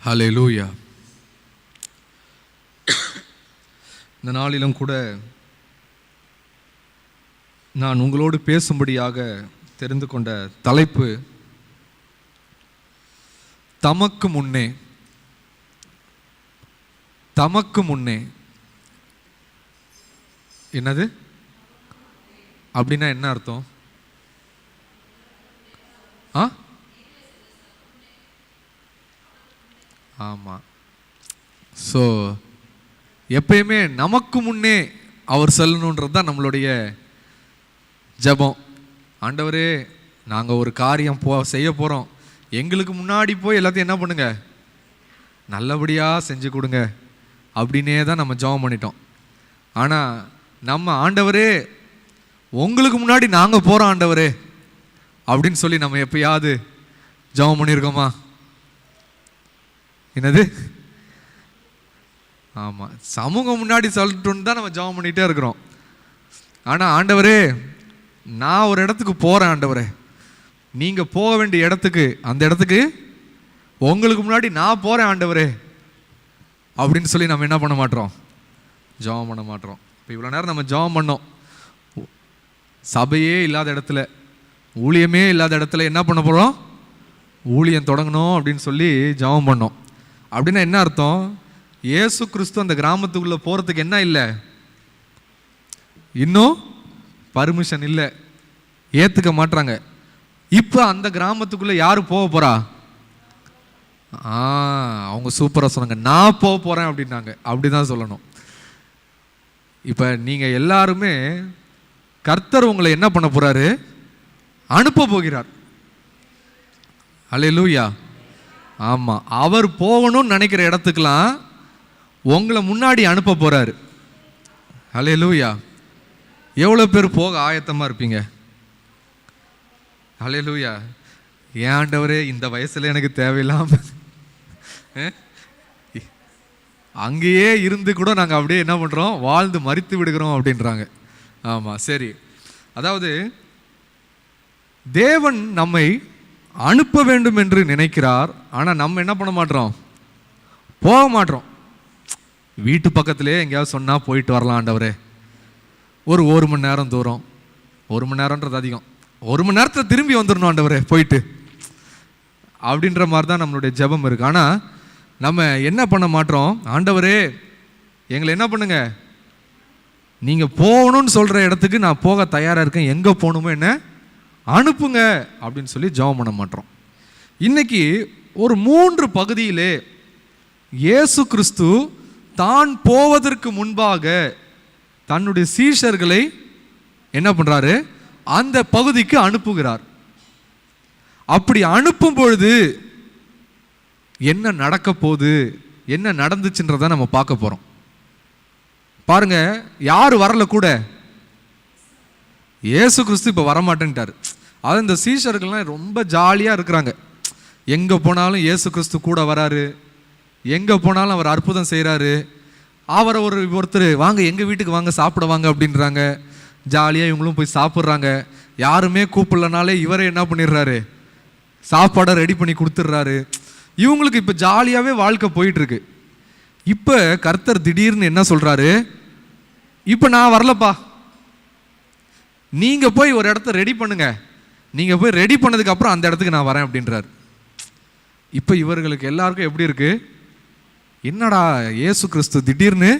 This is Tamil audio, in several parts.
ஹல்லேலூயா. இந்த நாளிலும் கூட நான் உங்களோடு பேசும்படியாக தெரிந்து கொண்ட தலைப்பு தமக்கு முன்னே. தமக்கு முன்னே என்னது அப்படின்னா என்ன அர்த்தம்? ஆமாம். ஸோ எப்பயுமே நமக்கு முன்னே அவர் சொல்லணுன்றது தான் நம்மளுடைய ஜெபம். ஆண்டவரே, நாங்கள் ஒரு காரியம் செய்ய போகிறோம், எங்களுக்கு முன்னாடி போய் எல்லாத்தையும் என்ன பண்ணுங்க, நல்லபடியாக செஞ்சு கொடுங்க அப்படின்னே தான் நம்ம ஜெபம் பண்ணிட்டோம். ஆனால் நம்ம ஆண்டவரே உங்களுக்கு முன்னாடி நாங்கள் போகிறோம் ஆண்டவரே அப்படின்னு சொல்லி நம்ம எப்பயாவது ஜெபம் பண்ணியிருக்கோமா? என்னது? ஆமாம், சமூகம் முன்னாடி சொல்லிட்டுன்னு தான் நம்ம ஜெபம் பண்ணிகிட்டே இருக்கிறோம். ஆனால் ஆண்டவரே, நான் ஒரு இடத்துக்கு போகிறேன் ஆண்டவரே, நீங்கள் போக வேண்டிய இடத்துக்கு, அந்த இடத்துக்கு உங்களுக்கு முன்னாடி நான் போகிறேன் ஆண்டவரே அப்படின்னு சொல்லி நம்ம என்ன பண்ண மாட்டோம், ஜெபம் பண்ண மாட்டோம். இப்போ இவ்வளோ நேரம் நம்ம ஜெபம் பண்ணோம். சபையே இல்லாத இடத்துல, ஊழியமே இல்லாத இடத்துல என்ன பண்ண போகிறோம், ஊழியம் தொடங்கணும் அப்படின்னு சொல்லி ஜெபம் பண்ணோம். அப்படின்னா என்ன அர்த்தம்? இயேசு கிறிஸ்து அந்த கிராமத்துக்குள்ளே போகிறதுக்கு என்ன இல்லை, இன்னும் பர்மிஷன் இல்லை, ஏற்றுக்க மாட்டாங்க. இப்போ அந்த கிராமத்துக்குள்ளே யார் போக போகிறா? அவங்க சூப்பராக சொன்னாங்க, நான் போக போகிறேன் அப்படின்னாங்க. அப்படி தான் சொல்லணும். இப்போ நீங்கள் எல்லாருமே கர்த்தர் உங்களை என்ன பண்ண போகிறாரு, அனுப்ப போகிறார். அல்லேலூயா. ஆமாம், அவர் போகணும்னு நினைக்கிற இடத்துக்கெல்லாம் உங்களை முன்னாடி அனுப்ப போகிறாரு. அல்லேலூயா. எவ்வளோ பேர் போக ஆயத்தமாக இருப்பீங்க? அல்லேலூயா. ஏன் ஆண்டவரே, இந்த வயசில் எனக்கு தேவையில்லாமல் அங்கேயே இருந்து கூட நாங்கள் அப்படியே என்ன பண்ணுறோம், வாழ்ந்து மரித்து விடுகிறோம் அப்படின்றாங்க. ஆமாம், சரி. அதாவது தேவன் நம்மை அனுப்ப வேண்டும் என்று நினைக்கிறார். ஆனால் நம்ம என்ன பண்ண மாட்டோம், போக மாட்டோம். வீட்டு பக்கத்திலே எங்கேயாவது சொன்னால் போயிட்டு வரலாம் ஆண்டவரே, ஒரு மணி நேரம் தூரம், 1 மணி நேரம்ன்றது அதிகம், 1 மணி நேரத்தில் திரும்பி வந்துடணும் ஆண்டவரே போயிட்டு அப்படின்ற மாதிரி தான் நம்மளுடைய ஜெபம் இருக்குது. ஆனால் நம்ம என்ன பண்ண மாட்டோம், ஆண்டவரே எங்களை என்ன பண்ணுங்க, நீங்கள் போகணும்னு சொல்கிற இடத்துக்கு நான் போக தயாராக இருக்கேன், எங்கே போகணுமோ என்ன அனுப்புங்க அப்படின்னு சொல்லி ஜெபம் பண்ண மாட்டோம். இன்னைக்கு ஒரு 3 பகுதியிலே இயேசு கிறிஸ்து தான் போவதற்கு முன்பாக தன்னுடைய சீஷர்களை என்ன பண்ணுறாரு, அந்த பகுதிக்கு அனுப்புகிறார். அப்படி அனுப்பும் பொழுது என்ன நடக்க போகுது, என்ன நடந்துச்சுன்றதை நம்ம பார்க்க போகிறோம். பாருங்க, யார் வரல கூட, இயேசு கிறிஸ்து இப்போ வரமாட்டேன்ட்டார். அது இந்த சீஷர்கள்லாம் ரொம்ப ஜாலியாக இருக்கிறாங்க. எங்கே போனாலும் இயேசு கிறிஸ்து கூட வராரு, எங்கே போனாலும் அவர் அற்புதம் செய்கிறாரு. அவரை ஒருத்தர் வாங்க எங்கள் வீட்டுக்கு வாங்க சாப்பிட வாங்க அப்படின்றாங்க. ஜாலியாக இவங்களும் போய் சாப்பிட்றாங்க. யாருமே கூப்பிடலனாலே இவரே என்ன பண்ணிடுறாரு, சாப்பாடை ரெடி பண்ணி கொடுத்துட்றாரு. இவங்களுக்கு இப்போ ஜாலியாகவே வாழ்க்கை போயிட்டுருக்கு. இப்போ கர்த்தர் திடீர்னு என்ன சொல்கிறாரு, இப்போ நான் வரலப்பா, நீங்கள் போய் ஒரு இடத்த ரெடி பண்ணுங்க, நீங்கள் போய் ரெடி பண்ணதுக்கு அப்புறம் அந்த இடத்துக்கு நான் வரேன் அப்படின்றார். இப்போ இவர்களுக்கு எல்லாருக்கும் எப்படி இருக்கு, என்னடா இயேசு கிறிஸ்து திடீர்னு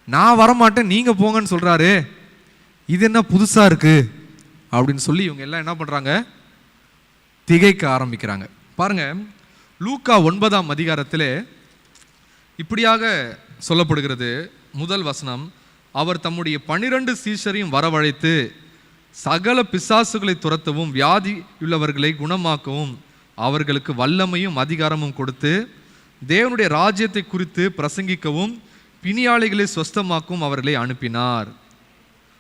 நான் வரமாட்டேன் நீங்கள் போங்கன்னு சொல்கிறாரு, இது என்ன புதுசாக இருக்கு அப்படின்னு சொல்லி இவங்க எல்லாம் என்ன பண்ணுறாங்க, திகைக்க ஆரம்பிக்கிறாங்க. பாருங்க, லூக்கா 9ஆம் அதிகாரத்திலே இப்படியாக சொல்லப்படுகிறது. முதல் வசனம், அவர் தம்முடைய 12 சீஷரையும் வரவழைத்து சகல பிசாசுகளை துரத்தவும் வியாதி உள்ளவர்களை குணமாக்கவும் அவர்களுக்கு வல்லமையும் அதிகாரமும் கொடுத்து தேவனுடைய ராஜ்யத்தை குறித்து பிரசங்கிக்கவும் பிணியாளிகளை சொஸ்தமாக்கவும் அவர்களை அனுப்பினார்.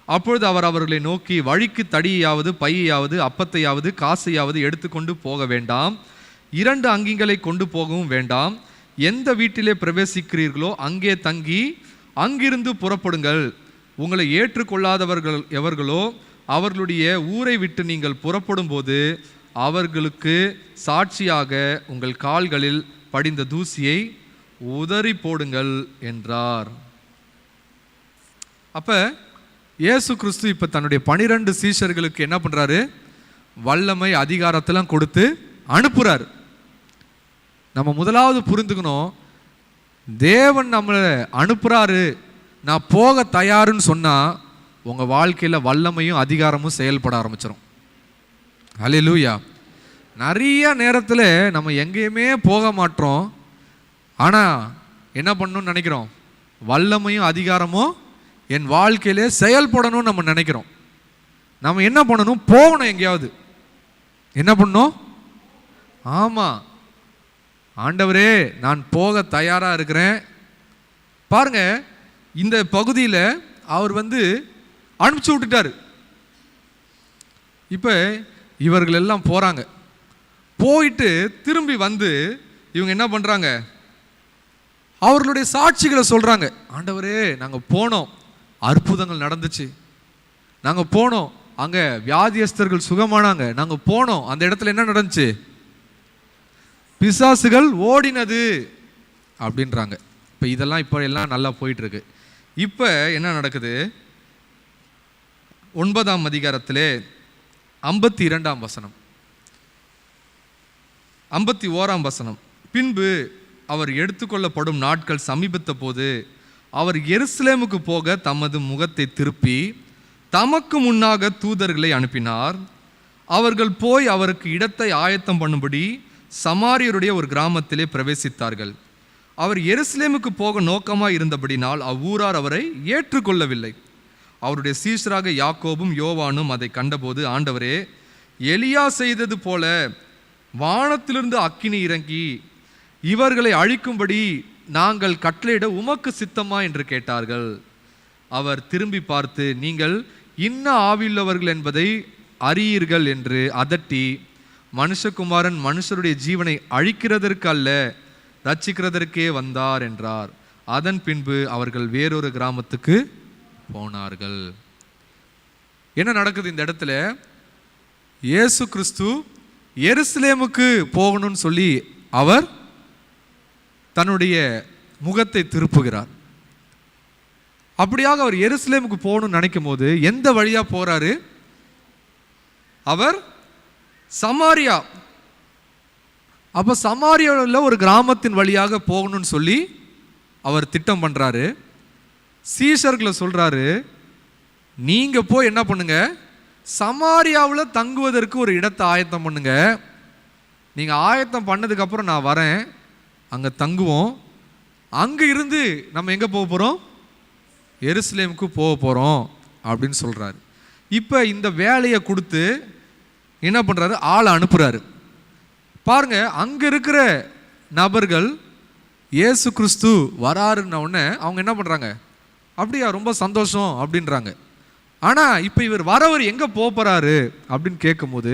அப்பொழுது அவர் அவர்களை நோக்கி, வழிக்கு தடியையாவது பையையாவது அப்பத்தையாவது காசையாவது எடுத்துக்கொண்டு போக வேண்டாம், 2 அங்கிகளை கொண்டு போகவும் வேண்டாம், எந்த வீட்டிலே பிரவேசிக்கிறீர்களோ அங்கே தங்கி அங்கிருந்து புறப்படுங்கள். உங்களை ஏற்றுக்கொள்ளாதவர்கள் எவர்களோ அவர்களுடைய ஊரை விட்டு நீங்கள் புறப்படும் போது அவர்களுக்கு சாட்சியாக உங்கள் கால்களில் படிந்த தூசியை உதறி போடுங்கள் என்றார். அப்ப இயேசு கிறிஸ்து இப்ப தன்னுடைய 12 சீஷர்களுக்கு என்ன பண்றாரு? வல்லமை அதிகாரத்தெல்லாம் கொடுத்து அனுப்புறாரு. நம்ம முதலாவது புரிந்துக்கணும், தேவன் நம்மளை அனுப்புறாரு, நான் போக தயாருன்னு சொன்னா உங்க வாழ்க்கையில வல்லமையும் அதிகாரமும் செயல்பட ஆரம்பிச்சிடும். ஹல்லேலூயா. நிறைய நேரத்தில் நம்ம எங்கேயுமே போக மாட்டோம், ஆனா என்ன பண்ணணும்னு நினைக்கிறோம்? வல்லமையும் அதிகாரமும் என் வாழ்க்கையிலே செயல்படணும்னு நம்ம நினைக்கிறோம். நம்ம என்ன பண்ணணும்? போகணும். எங்கேயாவது என்ன பண்ணணும்? ஆமா, ஆண்டவரே நான் போக தயாரா இருக்கிறேன். பாருங்க, இந்த பகுதியில் அவர் அனுப்பிச்சு விட்டுட்டாரு. இப்ப இவர்கள் எல்லாம் போறாங்க. போயிட்டு திரும்பி இவங்க என்ன பண்றாங்க? அவர்களுடைய சாட்சிகளை சொல்றாங்க. ஆண்டவரே நாங்க போனோம், அற்புதங்கள் நடந்துச்சு, நாங்க போனோம், அங்க வியாதியஸ்தர்கள் சுகமானாங்க, நாங்க போனோம், அந்த இடத்துல என்ன நடந்துச்சு? பிசாசுகள் ஓடினது அப்படின்றாங்க. இப்ப இதெல்லாம் இப்ப எல்லாம் நல்லா போயிட்டு இருக்கு. இப்ப என்ன நடக்குது? 9ஆம் அதிகாரத்திலே 52ஆம் வசனம், 51ஆம் வசனம். பின்பு அவர் எடுத்துக்கொள்ளப்படும் நாட்கள் சமீபத்த போது அவர் எருசலேமுக்கு போக தமது முகத்தை திருப்பி தமக்கு முன்னாக தூதர்களை அனுப்பினார். அவர்கள் போய் அவருக்கு இடத்தை ஆயத்தம் பண்ணும்படி சமாரியருடைய ஒரு கிராமத்திலே பிரவேசித்தார்கள். அவர் எருசலேமுக்கு போக நோக்கமாக இருந்தபடினால் அவ்வூரார் அவரை ஏற்றுக்கொள்ளவில்லை. அவருடைய சீஷராக யாக்கோபும் யோவானும் அதை கண்டபோது, ஆண்டவரே, எலியா செய்தது போல வானத்திலிருந்து அக்கினி இறங்கி இவர்களை அழிக்கும்படி நாங்கள் கட்டளையிட உமக்கு சித்தமா என்று கேட்டார்கள். அவர் திரும்பி பார்த்து, நீங்கள் இன்ன ஆவியுள்ளவர்கள் என்பதை அறியீர்கள் என்று அதட்டி, மனுஷகுமாரன் மனுஷருடைய ஜீவனை அழிக்கிறதற்கு அல்ல, ரட்சிக்கிறதற்கே வந்தார் என்றார். அதன் பின்பு அவர்கள் வேறொரு கிராமத்துக்கு போனார்கள். என்ன நடக்குது இந்த இடத்துல? இயேசு கிறிஸ்து எருசலேமுக்கு போகணும்னு சொல்லி அவர் தன்னுடைய முகத்தை திருப்புகிறார். அப்படியாக அவர் எருசலேமுக்கு போகணும்னு நினைக்கும் போது எந்த வழியா போறாரு? அவர் சமாரியா. அப்ப சமாரியாவில் ஒரு கிராமத்தின் வழியாக போகணும்னு சொல்லி அவர் திட்டம் பண்றாரு. சீஷர்களை சொல்றாரு, நீங்க போய் என்ன பண்ணுங்க? சமாரியாவில் தங்குவதற்கு ஒரு இடத்தை ஆயத்தம் பண்ணுங்க. நீங்க ஆயத்தம் பண்ணதுக்கு அப்புறம் நான் வரேன், அங்க தங்குவோம். அங்க இருந்து நம்ம எங்க போக போறோம்? எருசலேமுக்கு போக போறோம் அப்படின்னு சொல்றாரு. இப்ப இந்த வேலையை கொடுத்து என்ன பண்றாரு? ஆளை அனுப்புறாரு. பாருங்க, அங்க இருக்கிற நபர்கள் இயேசு கிறிஸ்து வராருன்ன உடனே அவங்க என்ன பண்றாங்க? அப்படியா, ரொம்ப சந்தோஷம் அப்படின்றாங்க. ஆனா இப்ப இவர் வரவர் எங்க போறாரு அப்படின்னு கேட்கும் போது,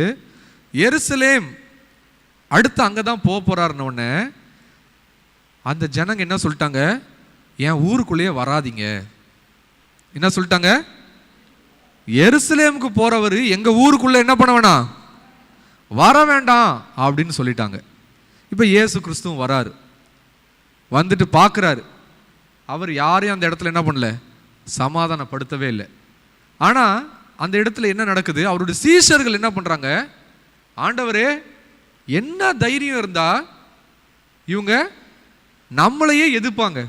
எருசலேம் அடுத்து அங்கதான் போறாருன்ன உடனே அந்த ஜனங்க என்ன சொல்லிட்டாங்க? என் ஊருக்குள்ளேயே வராதிங்க. என்ன சொல்லிட்டாங்க? எருசலேமுக்கு போறவர் எங்க ஊருக்குள்ள என்ன பண்ண வேணாம், வர வேண்டாம் அப்படின்னு சொல்லிட்டாங்க. இப்ப இயேசு கிறிஸ்துவும் வராரு. வந்துட்டு பார்க்குறாரு. அவர் யாரையும் அந்த இடத்துல என்ன பண்ணல, சமாதானப்படுத்தவே இல்லை. ஆனா அந்த இடத்துல என்ன நடக்குது? அவருடைய சீஷர்கள் என்ன பண்றாங்க? ஆண்டவரே, என்ன தைரியம் இருந்தா இவங்க நம்மளையே எதிர்ப்பாங்க?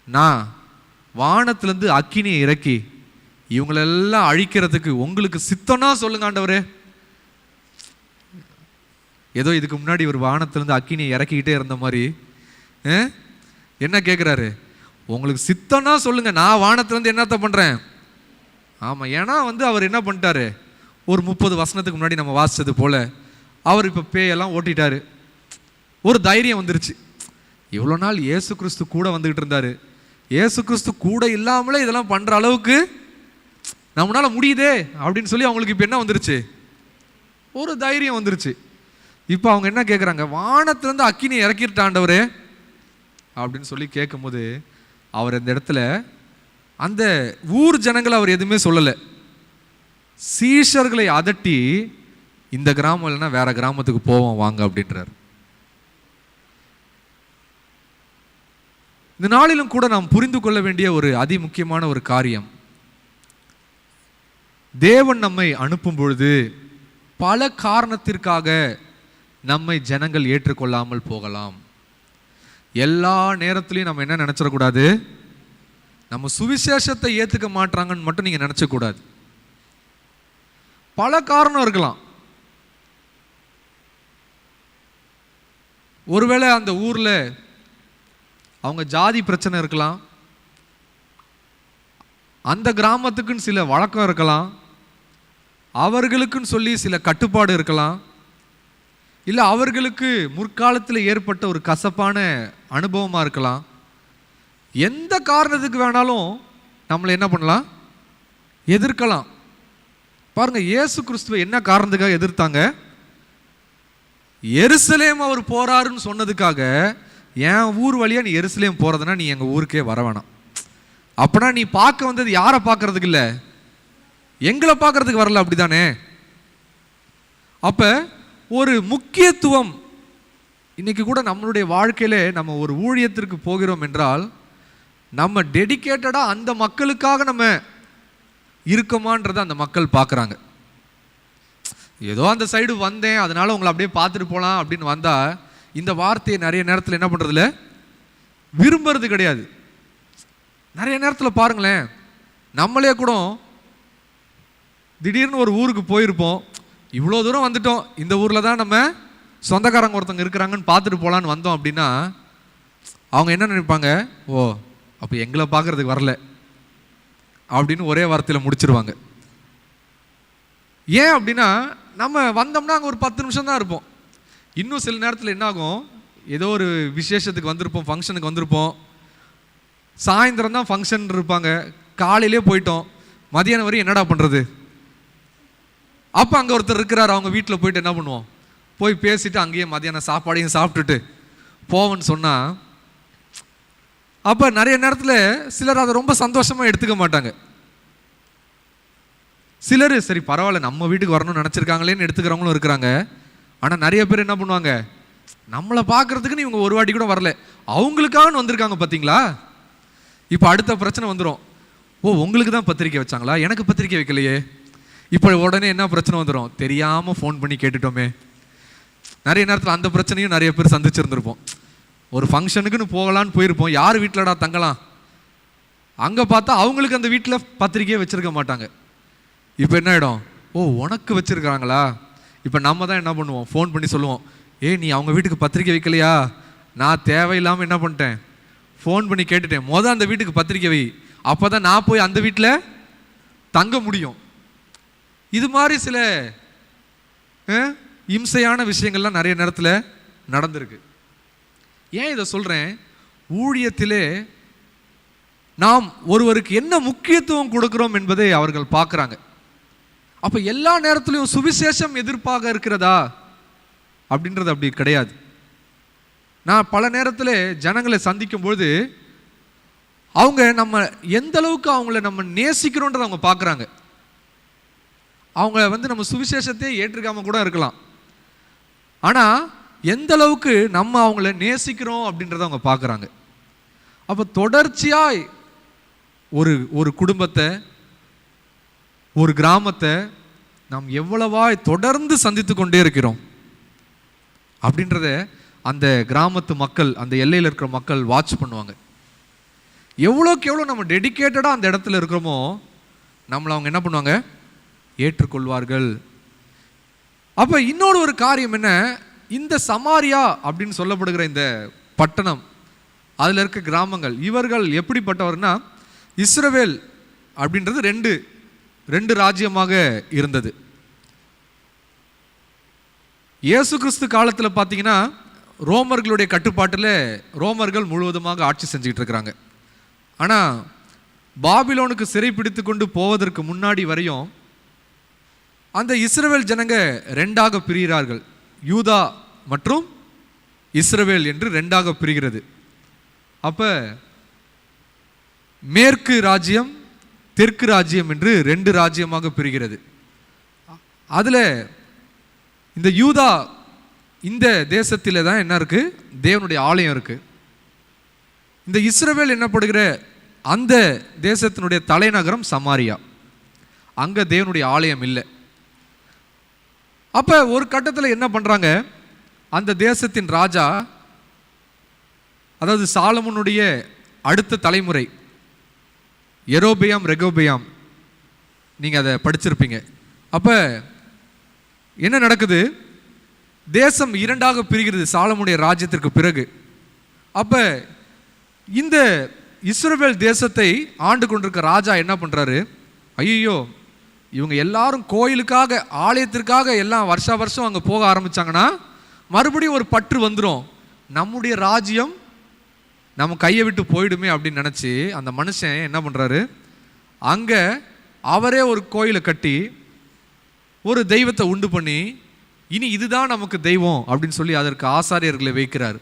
நான் வானத்திலிருந்து அக்கினியை இறக்கி இவங்களெல்லாம் அழிக்கிறதுக்கு உங்களுக்கு சித்தம்னா சொல்லுங்க ஆண்டவரே. ஏதோ இதுக்கு முன்னாடி ஒரு வானத்திலிருந்து அக்கினியை இறக்கிக்கிட்டே இருந்த மாதிரி என்ன கேட்குறாரு? உங்களுக்கு சித்தம்னா சொல்லுங்க, நான் வானத்திலிருந்து என்னத்த பண்றேன். ஆமா, ஏன்னா அவர் என்ன பண்ணிட்டாரு? ஒரு 30 வசனத்துக்கு முன்னாடி நம்ம வாசிச்சது போல அவர் இப்ப பேயெல்லாம் ஓட்டிட்டாரு. ஒரு தைரியம் வந்துருச்சு. இவ்வளோ நாள் இயேசு கிறிஸ்து கூட வந்துகிட்டு இருந்தாரு, இயேசு கிறிஸ்து கூட இல்லாமலே இதெல்லாம் பண்ற அளவுக்கு நம்மளால முடியுதே அப்படின்னு சொல்லி அவங்களுக்கு இப்ப என்ன வந்துருச்சு? ஒரு தைரியம் வந்துருச்சு. இப்போ அவங்க என்ன கேட்குறாங்க? வானத்திலிருந்து அக்கினி இறக்கிட்டாண்டவரே அப்படின்னு சொல்லி கேட்கும்போது அவர் இந்த இடத்துல அந்த ஊர் ஜனங்களை அவர் எதுவுமே சொல்லலை. சீஷர்களை அதட்டி, இந்த கிராமம் இல்லைன்னா வேற கிராமத்துக்கு போவோம் வாங்க அப்படின்றார். இந்த நாளிலும் கூட நாம் புரிந்து கொள்ள வேண்டிய ஒரு அதிமுக்கியமான ஒரு காரியம், தேவன் நம்மை அனுப்பும் பொழுது பல காரணத்திற்காக நம்மை ஜனங்கள் ஏற்றுக்கொள்ளாமல் போகலாம். எல்லா நேரத்திலையும் நம்ம என்ன நினைச்சிடக்கூடாது, நம்ம சுவிசேஷத்தை ஏற்றுக்க மாட்டாங்கன்னு மட்டும் நீங்க நினைச்சக்கூடாது. பல காரணம் இருக்கலாம். ஒருவேளை அந்த ஊர்ல அவங்க ஜாதி பிரச்சனை இருக்கலாம், அந்த கிராமத்துக்குன்னு சில வழக்கம் இருக்கலாம், அவர்களுக்குன்னு சொல்லி சில கட்டுப்பாடு இருக்கலாம், இல்லை அவர்களுக்கு முற்காலத்தில் ஏற்பட்ட ஒரு கசப்பான அனுபவமாக இருக்கலாம். எந்த காரணத்துக்கு வேணாலும் நம்மளை என்ன பண்ணலாம், எதிர்க்கலாம். பாருங்க, இயேசு கிறிஸ்துவை என்ன காரணத்துக்காக எதிர்த்தாங்க? எருசலேம் அவர் போறாருன்னு சொன்னதுக்காக, என் ஊர் வழியா நீ எருசலேம் போறதுன்னா நீ எங்க ஊருக்கே வர வேணாம். அப்பனா நீ பார்க்க வந்தது யாரை பார்க்கறதுக்கு இல்லை, எங்களை பார்க்கறதுக்கு வரல, அப்படிதானே? அப்ப ஒரு முக்கியத்துவம் இன்னைக்கு கூட நம்மளுடைய வாழ்க்கையில நம்ம ஒரு ஊழியத்திற்கு போகிறோம் என்றால் நம்ம டெடிகேட்டடா அந்த மக்களுக்காக நம்ம இருக்கோமான்றதை அந்த மக்கள் பார்க்குறாங்க. ஏதோ அந்த சைடு வந்தேன் அதனால உங்களை அப்படியே பார்த்துட்டு போகலாம் அப்படின்னு வந்தா இந்த வார்த்தையை நிறைய நேரத்தில் என்ன பண்ணுறதில்ல, விரும்புறது கிடையாது. நிறைய நேரத்தில் பாருங்களேன், நம்மளே கூட திடீர்னு ஒரு ஊருக்கு போயிருப்போம், இவ்வளோ தூரம் வந்துட்டோம், இந்த ஊரில் தான் நம்ம சொந்தக்காரங்க ஒருத்தவங்க இருக்கிறாங்கன்னு பார்த்துட்டு போகலான்னு வந்தோம் அப்படின்னா அவங்க என்ன நினைப்பாங்க, ஓ அப்போ எங்களை பார்க்கறதுக்கு வரல அப்படின்னு ஒரே வார்த்தையில் முடிச்சிருவாங்க. ஏன் அப்படின்னா நம்ம வந்தோம்னா அங்கே ஒரு 10 நிமிஷம் தான் இருப்போம். இன்னும் சில நேரத்தில் என்ன ஆகும், ஏதோ ஒரு விசேஷத்துக்கு வந்திருப்போம், ஃபங்க்ஷனுக்கு வந்திருப்போம், சாயந்தரம் தான் ஃபங்க்ஷன் இருப்பாங்க, காலையிலே போயிட்டோம், மதியானம் வரையும் என்னடா பண்ணுறது? அப்போ அங்கே ஒருத்தர் இருக்கிறார், அவங்க வீட்டில் போயிட்டு என்ன பண்ணுவோம், போய் பேசிட்டு அங்கேயே மதியானம் சாப்பாடையும் சாப்பிட்டுட்டு போவோன்னு சொன்னால், அப்போ நிறைய நேரத்தில் சிலர் அதை ரொம்ப சந்தோஷமாக எடுத்துக்க மாட்டாங்க. சிலர் சரி பரவாயில்ல நம்ம வீட்டுக்கு வரணும்னு நினச்சிருக்காங்களேன்னு எடுத்துக்கிறவங்களும் இருக்கிறாங்க. ஆனால் நிறைய பேர் என்ன பண்ணுவாங்க, நம்மளை பார்க்கறதுக்குன்னு இவங்க ஒரு வாட்டி கூட வரல, அவங்களுக்காக வந்திருக்காங்க பார்த்தீங்களா. இப்போ அடுத்த பிரச்சனை வந்துடும், ஓ உங்களுக்கு தான் பத்திரிக்கை வச்சாங்களா, எனக்கு பத்திரிக்கை வைக்கலையே. இப்போ உடனே என்ன பிரச்சனை வந்துடும், தெரியாமல் ஃபோன் பண்ணி கேட்டுட்டோமே. நிறைய நேரத்தில் அந்த பிரச்சனையும் நிறைய பேர் சந்திச்சிருந்துருப்போம். ஒரு ஃபங்க்ஷனுக்குன்னு போகலான்னு போயிருப்போம், யார் வீட்டிலடா தங்கலாம், அங்கே பார்த்தா அவங்களுக்கு அந்த வீட்டில் பத்திரிக்கையே வச்சுருக்க மாட்டாங்க. இப்போ என்ன ஆகிடும், ஓ உனக்கு வச்சுருக்காங்களா. இப்போ நம்ம தான் என்ன பண்ணுவோம், ஃபோன் பண்ணி சொல்லுவோம், நீ அவங்க வீட்டுக்கு பத்திரிக்கை வைக்கலையா, நான் தேவையில்லாமல் என்ன பண்ணிட்டேன், ஃபோன் பண்ணி கேட்டுட்டேன், அந்த வீட்டுக்கு பத்திரிக்கை வை, அப்போ தான் நான் போய் அந்த வீட்டில் தங்க முடியும். இது மாதிரி சில இம்சையான விஷயங்கள்லாம் நிறைய நேரத்தில் நடந்திருக்கு. ஏன் இதை சொல்கிறேன், ஊழியத்திலே நாம் ஒருவருக்கு என்ன முக்கியத்துவம் கொடுக்கிறோம் என்பதை அவர்கள் பார்க்குறாங்க. அப்போ எல்லா நேரத்திலையும் சுவிசேஷம் எதிர்ப்பாக இருக்கிறதா அப்படின்றது அப்படி கிடையாது. நான் பல நேரத்தில் ஜனங்களை சந்திக்கும் பொழுது அவங்க நம்ம எந்த அளவுக்கு அவங்கள நம்ம நேசிக்கிறோன்றதை அவங்க பார்க்குறாங்க. அவங்க நம்ம சுவிசேஷத்தையே ஏற்றுக்காம கூட இருக்கலாம், ஆனால் எந்த அளவுக்கு நம்ம அவங்கள நேசிக்கிறோம் அப்படின்றத அவங்க பார்க்குறாங்க. அப்போ தொடர்ச்சியாய் ஒரு குடும்பத்தை, ஒரு கிராமத்தை நாம் எவ்வளவாய் தொடர்ந்து சந்தித்து கொண்டே இருக்கிறோம் அப்படின்றத அந்த கிராமத்து மக்கள், அந்த எல்லையில் இருக்கிற மக்கள் வாட்ச் பண்ணுவாங்க. எவ்வளோக்கு எவ்வளோ நம்ம டெடிகேட்டடாக அந்த இடத்துல இருக்கிறோமோ நம்மளை அவங்க என்ன பண்ணுவாங்க, ஏற்றுக்கொள்வார்கள். அப்போ இன்னொரு ஒரு காரியம் என்ன, இந்த சமாரியா அப்படின்னு சொல்லப்படுகிற இந்த பட்டணம், அதில் இருக்க கிராமங்கள், இவர்கள் எப்படிப்பட்டவர்னா, இஸ்ரவேல் அப்படின்றது ரெண்டு ராஜ்யமாக இருந்தது. இயேசு கிறிஸ்து காலத்தில் பார்த்தீங்கன்னா ரோமர்களுடைய கட்டுப்பாட்டில் ரோமர்கள் முழுவதுமாக ஆட்சி செஞ்சுக்கிட்டு இருக்கிறாங்க. ஆனால் பாபிலோனுக்கு சிறைப்பிடித்து கொண்டு போவதற்கு முன்னாடி வரையும் அந்த இஸ்ரவேல் ஜனங்க ரெண்டாக பிரிகிறார்கள். யூதா மற்றும் இஸ்ரவேல் என்று ரெண்டாக பிரிகிறது. அப்போ மேற்கு ராஜ்யம், தெற்கு ராஜ்யம் என்று 2 ராஜ்யமாக பிரிகிறது. அதில் இந்த யூதா இந்த தேசத்தில் தான் என்ன இருக்கு, தேவனுடைய ஆலயம் இருக்கு. இந்த இஸ்ரவேல் என்னப்படுகிற அந்த தேசத்தினுடைய தலைநகரம் சமாரியா. அங்கே தேவனுடைய ஆலயம் இல்லை. அப்போ ஒரு கட்டத்தில் என்ன பண்ணுறாங்க, அந்த தேசத்தின் ராஜா, அதாவது சாலமோனுடைய அடுத்த தலைமுறை யெரொபெயாம் ரெகொபெயாம், நீங்கள் அதை படிச்சிருப்பீங்க. அப்போ என்ன நடக்குது, தேசம் இரண்டாக பிரிகிறது சாலமோனுடைய ராஜ்யத்திற்கு பிறகு. அப்போ இந்த இஸ்ரவேல் தேசத்தை ஆண்டு கொண்டிருக்க ராஜா என்ன பண்ணுறாரு, ஐயோ இவங்க எல்லாரும் கோயிலுக்காக ஆலயத்திற்காக எல்லாம் வருஷா வருஷம் அங்கே போக ஆரம்பித்தாங்கன்னா மறுபடியும் ஒரு பற்று வந்துடும், நம்முடைய ராஜ்யம் நம்ம கையை விட்டு போயிடுமே அப்படின்னு நினச்சி அந்த மனுஷன் என்ன பண்ணுறாரு, அங்கே அவரே ஒரு கோயிலை கட்டி ஒரு தெய்வத்தை உண்டு பண்ணி இனி இதுதான் நமக்கு தெய்வம் அப்படின்னு சொல்லி அதற்கு ஆசாரியர்களை வைக்கிறார்.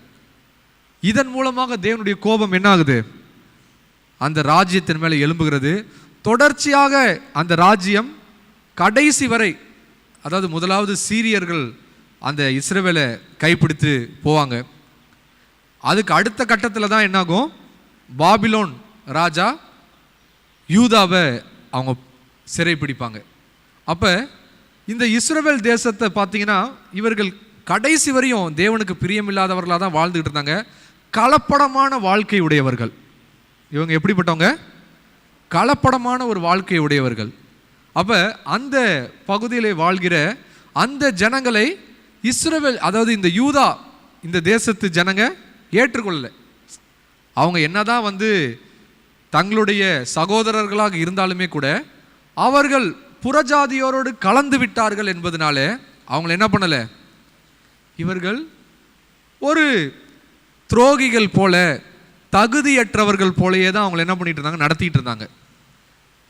இதன் மூலமாக தேவனுடைய கோபம் என்ன ஆகுது, அந்த ராஜ்யத்தின் மேலே எழும்புகிறது. தொடர்ச்சியாக அந்த ராஜ்யம் கடைசி வரை, அதாவது முதலாவது சீரியர்கள் அந்த இஸ்ரவேலை கைப்பிடித்து போவாங்க. அதுக்கு அடுத்த கட்டத்தில் தான் என்னாகும், பாபிலோன் ராஜா யூதாவை அவங்க சிறை பிடிப்பாங்க. அப்போ இந்த இஸ்ரவேல் தேசத்தை பார்த்தீங்கன்னா இவர்கள் கடைசி வரையும் தேவனுக்கு பிரியமில்லாதவர்களாக தான் வாழ்ந்துகிட்டு இருந்தாங்க. கலப்படமான வாழ்க்கை உடையவர்கள் இவங்க. எப்படிப்பட்டவங்க, கலப்படமான ஒரு வாழ்க்கை உடையவர்கள். அப்போ அந்த பகுதியில் வாழ்கிற அந்த ஜனங்களை இஸ்ரவேல், அதாவது இந்த யூதா இந்த தேசத்து ஜனங்க ஏற்றுக்கொள்ளலை. அவங்க என்னதான் தங்களுடைய சகோதரர்களாக இருந்தாலுமே கூட அவர்கள் புறஜாதியோரோடு கலந்து விட்டார்கள் என்பதனால அவங்களை என்ன பண்ணலை, இவர்கள் ஒரு துரோகிகள் போல, தகுதியற்றவர்கள் போலயே தான் அவங்களை என்ன பண்ணிட்டு இருந்தாங்க, நடத்திட்டு இருந்தாங்க.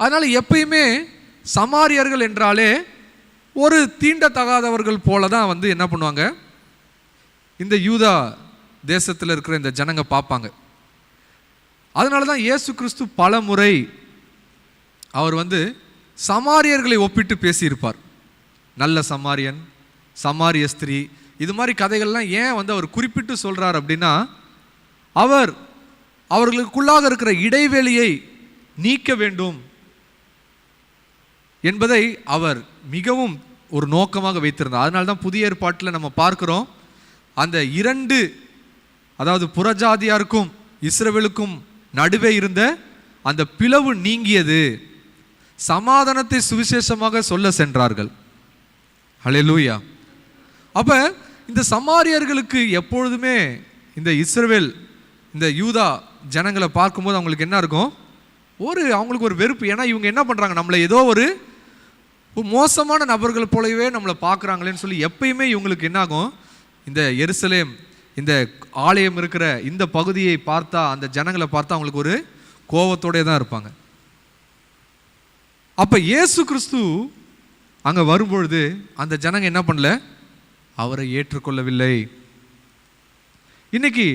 அதனால எப்பயுமே சமாரியர்கள் என்றாலே ஒரு தீண்டத்தகாதவர்கள் போல தான் என்ன பண்ணுவாங்க, இந்த யூதா தேசத்தில் இருக்கிற இந்த ஜனங்க பார்ப்பாங்க. அதனால தான் இயேசு கிறிஸ்து பல முறை அவர் சமாரியர்களை ஒப்பிட்டு பேசியிருப்பார். நல்ல சமாரியன், சமாரிய ஸ்திரீ, இது மாதிரி கதைகள்லாம் ஏன் அவர் குறிப்பிட்டு சொல்கிறார் அப்படின்னா, அவர்களுக்குள்ளாக இருக்கிற இடைவெளியை நீக்க வேண்டும் என்பதை அவர் மிகவும் ஒரு நோக்கமாக வைத்திருந்தார். அதனால தான் புதிய ஏற்பாட்டில் நம்ம பார்க்கிறோம், அந்த இரண்டு, அதாவது புறஜாதியாருக்கும் இஸ்ரவேலுக்கும் நடுவே இருந்த அந்த பிளவு நீங்கியது, சமாதானத்தை சுவிசேஷமாக சொல்ல சென்றார்கள். ஹல்லேலூயா. அப்போ இந்த சமாரியர்களுக்கு எப்பொழுதுமே இந்த இஸ்ரவேல், இந்த யூதா ஜனங்களை பார்க்கும்போது அவங்களுக்கு என்ன இருக்கும், அவங்களுக்கு ஒரு வெறுப்பு. ஏன்னா இவங்க என்ன பண்ணுறாங்க, நம்மளை ஏதோ ஒரு மோசமான நபர்கள் போலவே நம்மளை பார்க்குறாங்களேன்னு சொல்லி எப்பயுமே இவங்களுக்கு என்னாகும், இந்த எருசலேம், இந்த ஆலயம் இருக்கிற இந்த பகுதியை பார்த்தா, அந்த ஜனங்களை பார்த்தா அவங்களுக்கு ஒரு கோபத்தோடே தான் இருப்பாங்க. அப்போ இயேசு கிறிஸ்து அங்கே வரும்பொழுது அந்த ஜனங்க என்ன பண்ணல, அவரை ஏற்றுக்கொள்ளவில்லை. இன்னைக்கு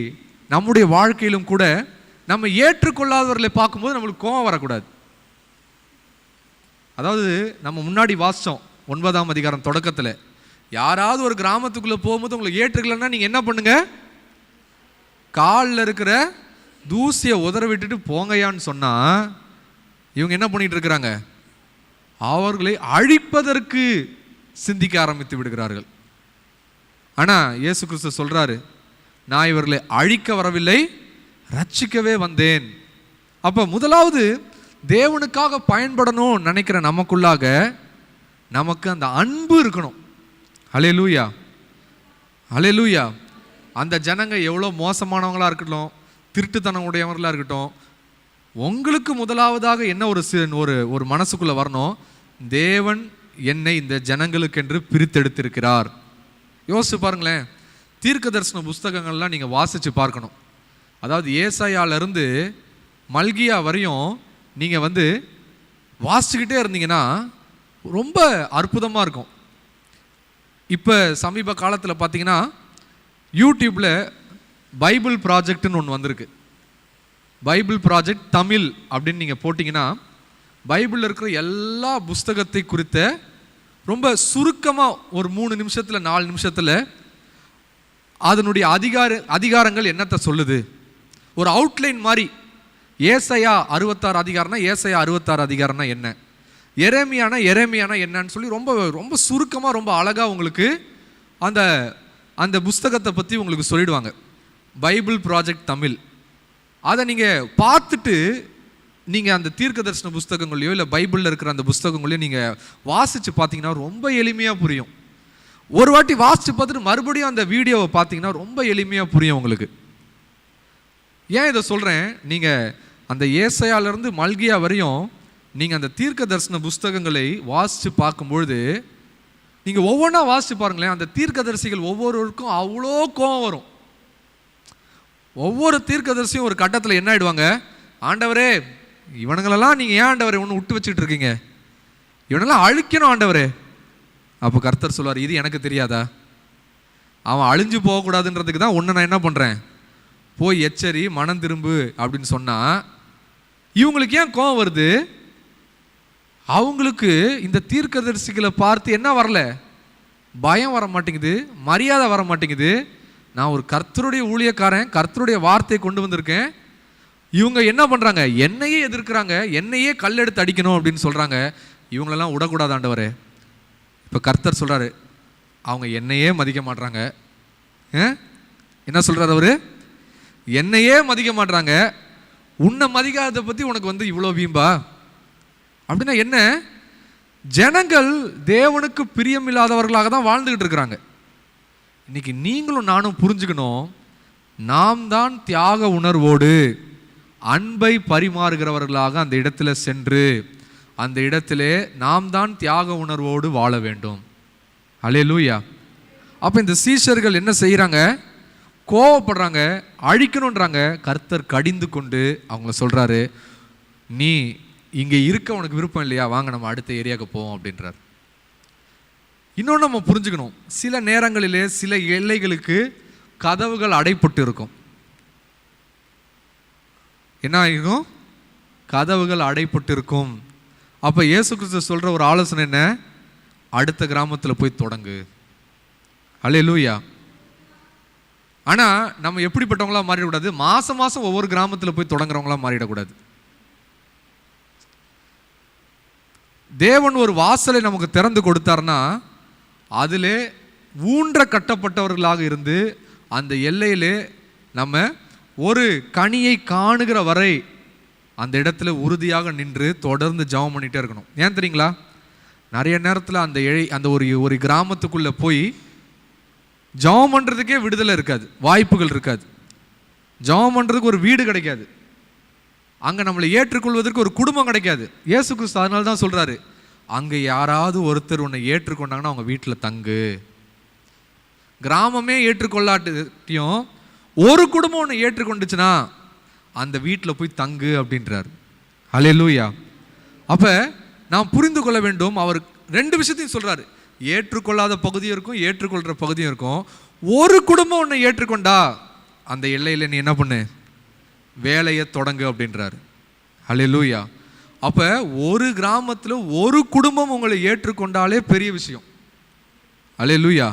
நம்முடைய வாழ்க்கையிலும் கூட நம்ம ஏற்றுக்கொள்ளாதவர்களை பார்க்கும்போது நம்மளுக்கு கோபம் வரக்கூடாது. அதாவது நம்ம முன்னாடி வாசித்தோம் 9ஆம் அதிகாரம் தொடக்கத்தில், யாராவது ஒரு கிராமத்துக்குள்ளே போகும்போது உங்களுக்கு ஏற்றுக்கலன்னா நீங்கள் என்ன பண்ணுங்க, காலில் இருக்கிற தூசியை உதற விட்டுட்டு போங்கயான்னு சொன்னால் இவங்க என்ன பண்ணிட்டு இருக்கிறாங்க, அவர்களை அழிப்பதற்கு சிந்திக்க ஆரம்பித்து விடுகிறார்கள். ஆனால் இயேசு கிறிஸ்து சொல்கிறாரு, நான் இவர்களை அழிக்க வரவில்லை, ரட்சிக்கவே வந்தேன். அப்போ முதலாவது தேவனுக்காக பயன்படணும் நினைக்கிற நமக்குள்ளாக நமக்கு அந்த அன்பு இருக்கணும். ஹல்லேலூயா, ஹல்லேலூயா. அந்த ஜனங்க எவ்வளோ மோசமானவங்களாக இருக்கட்டும், திருட்டுத்தனம் உடையவர்களாக இருக்கட்டும், உங்களுக்கு முதலாவதாக என்ன ஒரு மனசுக்குள்ளே வரணும், தேவன் என்னை இந்த ஜனங்களுக்கென்று பிரித்தெடுத்திருக்கிறார். யோசிச்சு பாருங்களேன், தீர்க்க தரிசன புஸ்தகங்கள்லாம் நீங்கள் வாசித்து பார்க்கணும். அதாவது ஏசாயாவிலிருந்து மல்கியா வரையும் நீங்கள் வாசிச்சுக்கிட்டே இருந்தீங்கன்னா ரொம்ப அற்புதமாக இருக்கும். இப்போ சமீப காலத்தில் பார்த்தீங்கன்னா யூடியூப்பில் பைபிள் ப்ராஜெக்ட்னு ஒன்று வந்திருக்கு. பைபிள் ப்ராஜெக்ட் தமிழ் அப்படின்னு நீங்கள் போட்டிங்கன்னா பைபிளில் இருக்கிற எல்லா புஸ்தகத்தை குறித்த ரொம்ப சுருக்கமாக ஒரு 3 நிமிஷத்தில் 4 நிமிஷத்தில் அதனுடைய அதிகாரங்கள் என்னத்தை சொல்லுது, ஒரு அவுட்லைன் மாதிரி. ஏசாயா 66 அதிகாரம்னா ஏசாயா 66 அதிகாரம்னா என்ன, எரேமியானா என்னன்னு சொல்லி ரொம்ப ரொம்ப சுருக்கமாக ரொம்ப அழகாக உங்களுக்கு அந்த அந்த புஸ்தகத்தை பற்றி உங்களுக்கு சொல்லிடுவாங்க. Bible project Tamil. அதை நீங்கள் பார்த்துட்டு நீங்கள் அந்த தீர்க்க தரிசன புஸ்தகங்களையோ இல்லை பைபிளில் இருக்கிற அந்த புஸ்தகங்களையோ நீங்கள் வாசித்து பார்த்தீங்கன்னா ரொம்ப எளிமையாக புரியும். ஒரு வாட்டி வாசித்து பார்த்துட்டு மறுபடியும் அந்த வீடியோவை பார்த்தீங்கன்னா ரொம்ப எளிமையாக புரியும் உங்களுக்கு. ஏன் இதை சொல்கிறேன், நீங்கள் அந்த ஏசாயாவிலேருந்து மல்கியா வரையும் நீங்கள் அந்த தீர்க்க தரிசன புஸ்தகங்களை வாசித்து பார்க்கும்பொழுது நீங்கள் ஒவ்வொன்றா வாசித்து பாருங்களேன். அந்த தீர்க்கதரிசிகள் ஒவ்வொருவருக்கும் அவ்வளோ கோபம் வரும். ஒவ்வொரு தீர்க்கதரிசியும் ஒரு கட்டத்தில் என்ன ஆகிடுவாங்க, ஆண்டவரே இவனுங்களெல்லாம் நீங்கள் ஏன் ஆண்டவரே ஒன்று விட்டு வச்சுட்டு இருக்கீங்க, இவனெல்லாம் அழிக்கணும் ஆண்டவரே. அப்போ கர்த்தர் சொல்வார், இது எனக்கு தெரியாதா, அவன் அழிஞ்சு போகக்கூடாதுன்றதுக்கு தான் ஒன்று நான் என்ன பண்ணுறேன், போய் எச்சரி மனம் திரும்பு அப்படின்னு சொன்னால் இவங்களுக்கு ஏன் கோபம் வருது? அவங்களுக்கு இந்த தீர்க்கதரிசிகளை பார்த்து என்ன வரல, பயம் வர மாட்டேங்குது, மரியாதை வர மாட்டேங்குது. நான் ஒரு கர்த்தருடைய ஊழியக்காரன், கர்த்தருடைய வார்த்தையை கொண்டு வந்திருக்கேன். இவங்க என்ன பண்ணுறாங்க, என்னையே எதிர்க்கிறாங்க, என்னையே கல்லெடுத்து அடிக்கணும் அப்படின்னு சொல்கிறாங்க. இவங்களெல்லாம் விடக்கூடாது ஆண்டவரே. இப்போ கர்த்தர் சொல்கிறாரு, அவங்க என்னையே மதிக்க மாட்றாங்க. என்ன சொல்கிறார் அவரு, என்னையே மதிக்க மாட்றாங்க, உன்னை மதிக்காததை பற்றி உனக்கு இவ்வளோ வீம்பா அப்படின்னா என்ன? ஜனங்கள் தேவனுக்கு பிரியமில்லாதவர்களாக தான் வாழ்ந்துகிட்டு இருக்கிறாங்க. இன்னைக்கு நீங்களும் நானும் புரிஞ்சுக்கணும், நாம் தான் தியாக உணர்வோடு அன்பை பரிமாறுகிறவர்களாக அந்த இடத்துல சென்று அந்த இடத்திலே நாம் தான் தியாக உணர்வோடு வாழ வேண்டும். அல்லேலூயா. அப்போ இந்த சீஷர்கள் என்ன செய்கிறாங்க, கோவப்படுறாங்க, அழிக்கணுன்றாங்க. கர்த்தர் கடிந்து கொண்டு அவங்கள சொல்கிறாரு, நீ இங்கே இருக்க உனக்கு விருப்பம் இல்லையா, வாங்க நம்ம அடுத்த ஏரியாவுக்கு போவோம் அப்படின்றார். இன்னொன்று நம்ம புரிஞ்சுக்கணும், சில நேரங்களிலே சில எல்லைகளுக்கு கதவுகள் அடைப்பட்டு இருக்கும். என்ன ஆகிருக்கும், கதவுகள் அடைப்பட்டு இருக்கும். அப்போ இயேசு கிறிஸ்து சொல்கிற ஒரு ஆலோசனை என்ன, அடுத்த கிராமத்தில் போய் தொடங்கு. அல்லேலூயா. ஆனால் நம்ம எப்படிப்பட்டவங்களா மாறிடக்கூடாது, மாதம் மாதம் ஒவ்வொரு கிராமத்தில் போய் தொடங்குறவங்களா மாறிடக்கூடாது. தேவன் ஒரு வாசலை நமக்கு திறந்து கொடுத்தார்னா அதிலே ஊன்ற கட்டப்பட்டவர்களாக இருந்து அந்த எல்லையிலே நம்ம ஒரு கனியை காணுகிற வரை அந்த இடத்துல உறுதியாக நின்று தொடர்ந்து ஜெபம் பண்ணிகிட்டே இருக்கணும். ஏன் தெரியுங்களா, நிறைய நேரத்தில் அந்த ஒரு கிராமத்துக்குள்ளே போய் ஜெபம் பண்ணுறதுக்கே விடுதலை இருக்காது, வாய்ப்புகள் இருக்காது. ஜெபம் பண்ணுறதுக்கு ஒரு வீடு கிடைக்காது, அங்கே நம்மளை ஏற்றுக்கொள்வதற்கு ஒரு குடும்பம் கிடைக்காது. இயேசு கிறிஸ்து அதனால தான் சொல்கிறாரு, அங்கே யாராவது ஒருத்தர் உன்னை ஏற்றுக்கொண்டாங்கன்னா அவங்க வீட்டில் தங்கு. கிராமமே ஏற்றுக்கொள்ளாட்டியும் ஒரு குடும்பம் உன்னை ஏற்றுக்கொண்டுச்சுன்னா அந்த வீட்டில் போய் தங்கு அப்படின்றார். அல்லேலூயா. அப்போ நாம் புரிந்து கொள்ள வேண்டும், அவர் ரெண்டு விஷயத்தையும் சொல்கிறாரு, ஏற்றுக்கொள்ளாத பகுதியும் இருக்கும், ஏற்றுக்கொள்கிற பகுதியும் இருக்கும். ஒரு குடும்பம் உன்னை ஏற்றுக்கொண்டா அந்த எல்லையில் நீ என்ன பண்ணு, வேலையை தொடங்கு அப்படின்றாரு. அல்லேலூயா. அப்போ ஒரு கிராமத்தில் ஒரு குடும்பம் உங்களை ஏற்றுக்கொண்டாலே பெரிய விஷயம். அல்லேலூயா.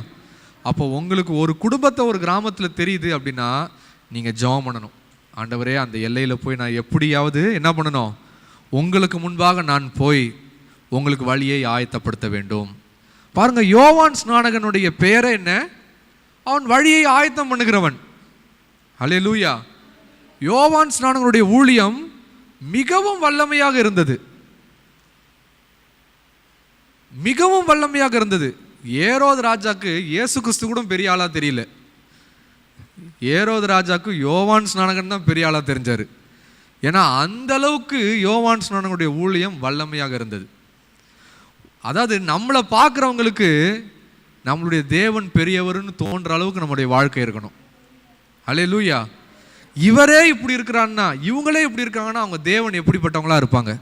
அப்போ உங்களுக்கு ஒரு குடும்பத்தை ஒரு கிராமத்தில் தெரியுது அப்படின்னா நீங்கள் ஜெபம் பண்ணணும், ஆண்டவரே அந்த எல்லையில் போய் நான் எப்படியாவது என்ன பண்ணணும், உங்களுக்கு முன்பாக நான் போய் உங்களுக்கு வழியை ஆயத்தப்படுத்த வேண்டும். பாருங்க, யோவான் ஸ்நானகனுடைய பெயரை என்ன, அவன் வழியை ஆயத்தம் பண்ணுகிறவன். அல்லேலூயா. யோவான் ஸ்நானகனுடைய ஊழியம் மிகவும் வல்லமையாக இருந்தது, மிகவும் வல்லமையாக இருந்தது. ஏரோது ராஜாக்கு இயேசு கிறிஸ்து கூட பெரிய ஆளா தெரியல, ஏரோது ராஜாக்கு யோவான் ஸ்நானகன் தான் பெரிய ஆளா தெரிஞ்சாரு. ஏன்னா அந்த அளவுக்கு யோவான் ஸ்நானகனுடைய ஊழியம் வல்லமையாக இருந்தது. அதாவது நம்மளை பார்க்குறவங்களுக்கு நம்மளுடைய தேவன் பெரியவர்னு தோன்ற அளவுக்கு நம்முடைய வாழ்க்கை இருக்கணும். அல்லேலூயா. இவரே இப்படி இருக்கிறான்னா, இவங்களே இப்படி இருக்காங்கன்னா அவங்க தேவன் எப்படிப்பட்டவங்களா இருப்பாங்க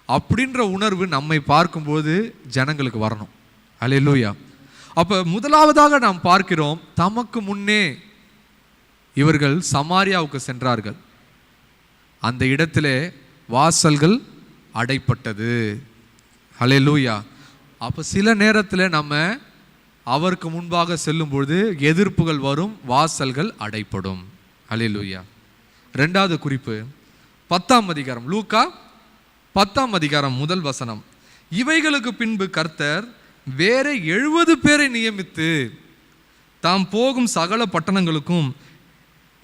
அப்படின்ற உணர்வு நம்மை பார்க்கும்போது ஜனங்களுக்கு வரணும். அல்லேலூயா. அப்போ முதலாவதாக நாம் பார்க்கிறோம், தமக்கு முன்னே இவர்கள் சமாரியாவுக்கு சென்றார்கள், அந்த இடத்திலே வாசல்கள் அடைப்பட்டது. அல்லேலூயா. அப்போ சில நேரத்தில் நம்ம அவருக்கு முன்பாக செல்லும்பொழுது எதிர்ப்புகள் வரும், வாசல்கள் அடைப்படும். அல்லேலூயா. 2வது குறிப்பு 10ஆம் அதிகாரம், லூக்கா 10ஆம் அதிகாரம் 1 வசனம். இவைகளுக்கு பின்பு கர்த்தர் வேற 70 பேரை நியமித்து தாம் போகும் சகல பட்டணங்களுக்கும்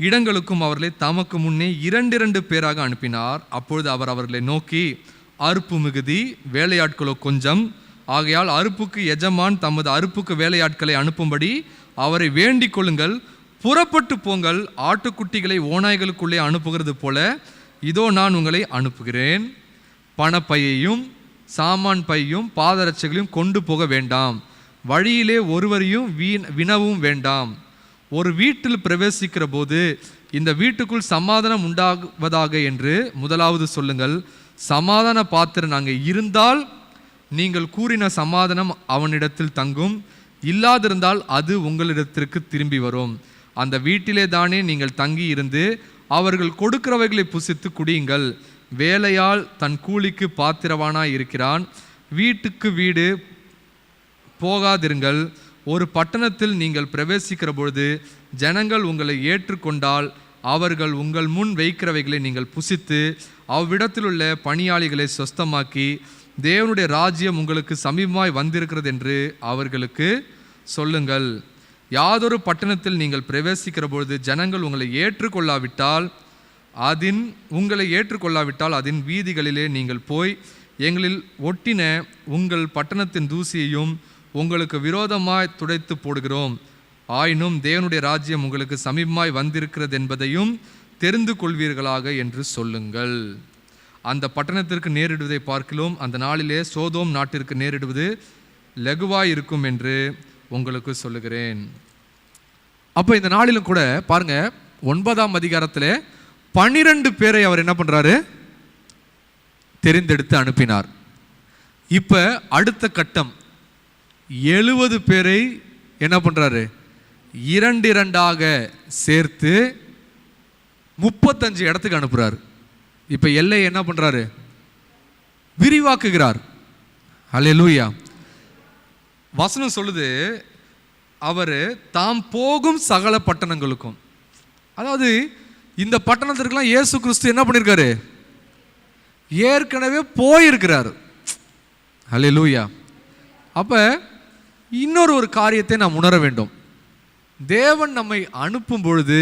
இடங்களுக்கும் அவர்களை தமக்கு முன்னே 2 பேராக அனுப்பினார். அப்பொழுது அவர் அவர்களை நோக்கி, அறுப்பு மிகுதி, வேலையாட்களோ கொஞ்சம். ஆகையால் அறுப்புக்கு எஜமான் தமது அறுப்புக்கு வேலையாட்களை அனுப்பும்படி அவரை வேண்டிக் கொள்ளுங்கள். புறப்பட்டு போங்கள். ஆட்டுக்குட்டிகளை ஓநாய்களுக்குள்ளே அனுப்புகிறது போல இதோ நான் உங்களை அனுப்புகிறேன். பணப்பையையும் சாமான் பையும் பாதரட்சைகளையும் கொண்டு போக வேண்டாம். வழியிலே ஒருவரையும் வினவும் வேண்டாம். ஒரு வீட்டில் பிரவேசிக்கிற போது இந்த வீட்டுக்குள் சமாதானம் உண்டாவதாக என்று முதலாவது சொல்லுங்கள். சமாதான பாத்திரன் அங்கே இருந்தால் நீங்கள் கூறின சமாதானம் அவனிடத்தில் தங்கும். இல்லாதிருந்தால் அது உங்களிடத்திற்கு திரும்பி வரும். அந்த வீட்டிலே தானே நீங்கள் தங்கி இருந்து அவர்கள் கொடுக்கிறவைகளை புசித்து குடியுங்கள். வேலையால் தன் கூலிக்கு பாத்திரவானாய் இருக்கிறான். வீட்டுக்கு வீடு போகாதிருங்கள். ஒரு பட்டணத்தில் நீங்கள் பிரவேசிக்கிற பொழுது ஜனங்கள் உங்களை ஏற்றுக்கொண்டால் அவர்கள் உங்கள் முன் வைக்கிறவைகளை நீங்கள் புசித்து அவ்விடத்தில் உள்ள பணியாளிகளை சொஸ்தமாக்கி தேவனுடைய ராஜ்யம் உங்களுக்கு சமீபமாய் வந்திருக்கிறது என்று அவர்களுக்கு சொல்லுங்கள். யாதொரு பட்டணத்தில் நீங்கள் பிரவேசிக்கிற பொழுது ஜனங்கள் உங்களை ஏற்றுக்கொள்ளாவிட்டால் அதன் வீதிகளிலே நீங்கள் போய் எங்களில் ஒட்டின உங்கள் பட்டணத்தின் தூசியையும் உங்களுக்கு விரோதமாய் துடைத்து போடுகிறோம். ஆயினும் தேவனுடைய ராஜ்யம் உங்களுக்கு சமீபமாய் வந்திருக்கிறது என்பதையும் தெரிந்து கொள்வீர்களாக என்று சொல்லுங்கள். அந்த பட்டணத்திற்கு நேரிடுவதை பார்க்கிலும் அந்த நாளிலே சோதோம் நாட்டிற்கு நேரிடுவது லகுவாய் இருக்கும் என்று உங்களுக்கு சொல்லுகிறேன். அப்போ இந்த நாளிலும் கூட பாருங்க, 9ஆம் அதிகாரத்தில் 12 பேரை அவர் என்ன பண்றாரு? தெரிந்தெடுத்து அனுப்பினார். இப்ப அடுத்த கட்டம் 70 பேரை என்ன பண்றாரு? 2 சேர்த்து 35 இடத்துக்கு அனுப்புறாரு. இப்ப எல்லை என்ன பண்றாரு? விரிவாக்குகிறார். அல்லேலூயா. வசனம் சொல்லுது, அவர் தாம் போகும் சகல பட்டணங்களுக்கும், அதாவது இந்த பட்டணத்திற்கெல்லாம் இயேசு கிறிஸ்து என்ன பண்ணியிருக்காரு? ஏற்கனவே போயிருக்கிறார். அல்லேலூயா. அப்ப இன்னொரு ஒரு காரியத்தை நாம் உணர வேண்டும். தேவன் நம்மை அனுப்பும் பொழுது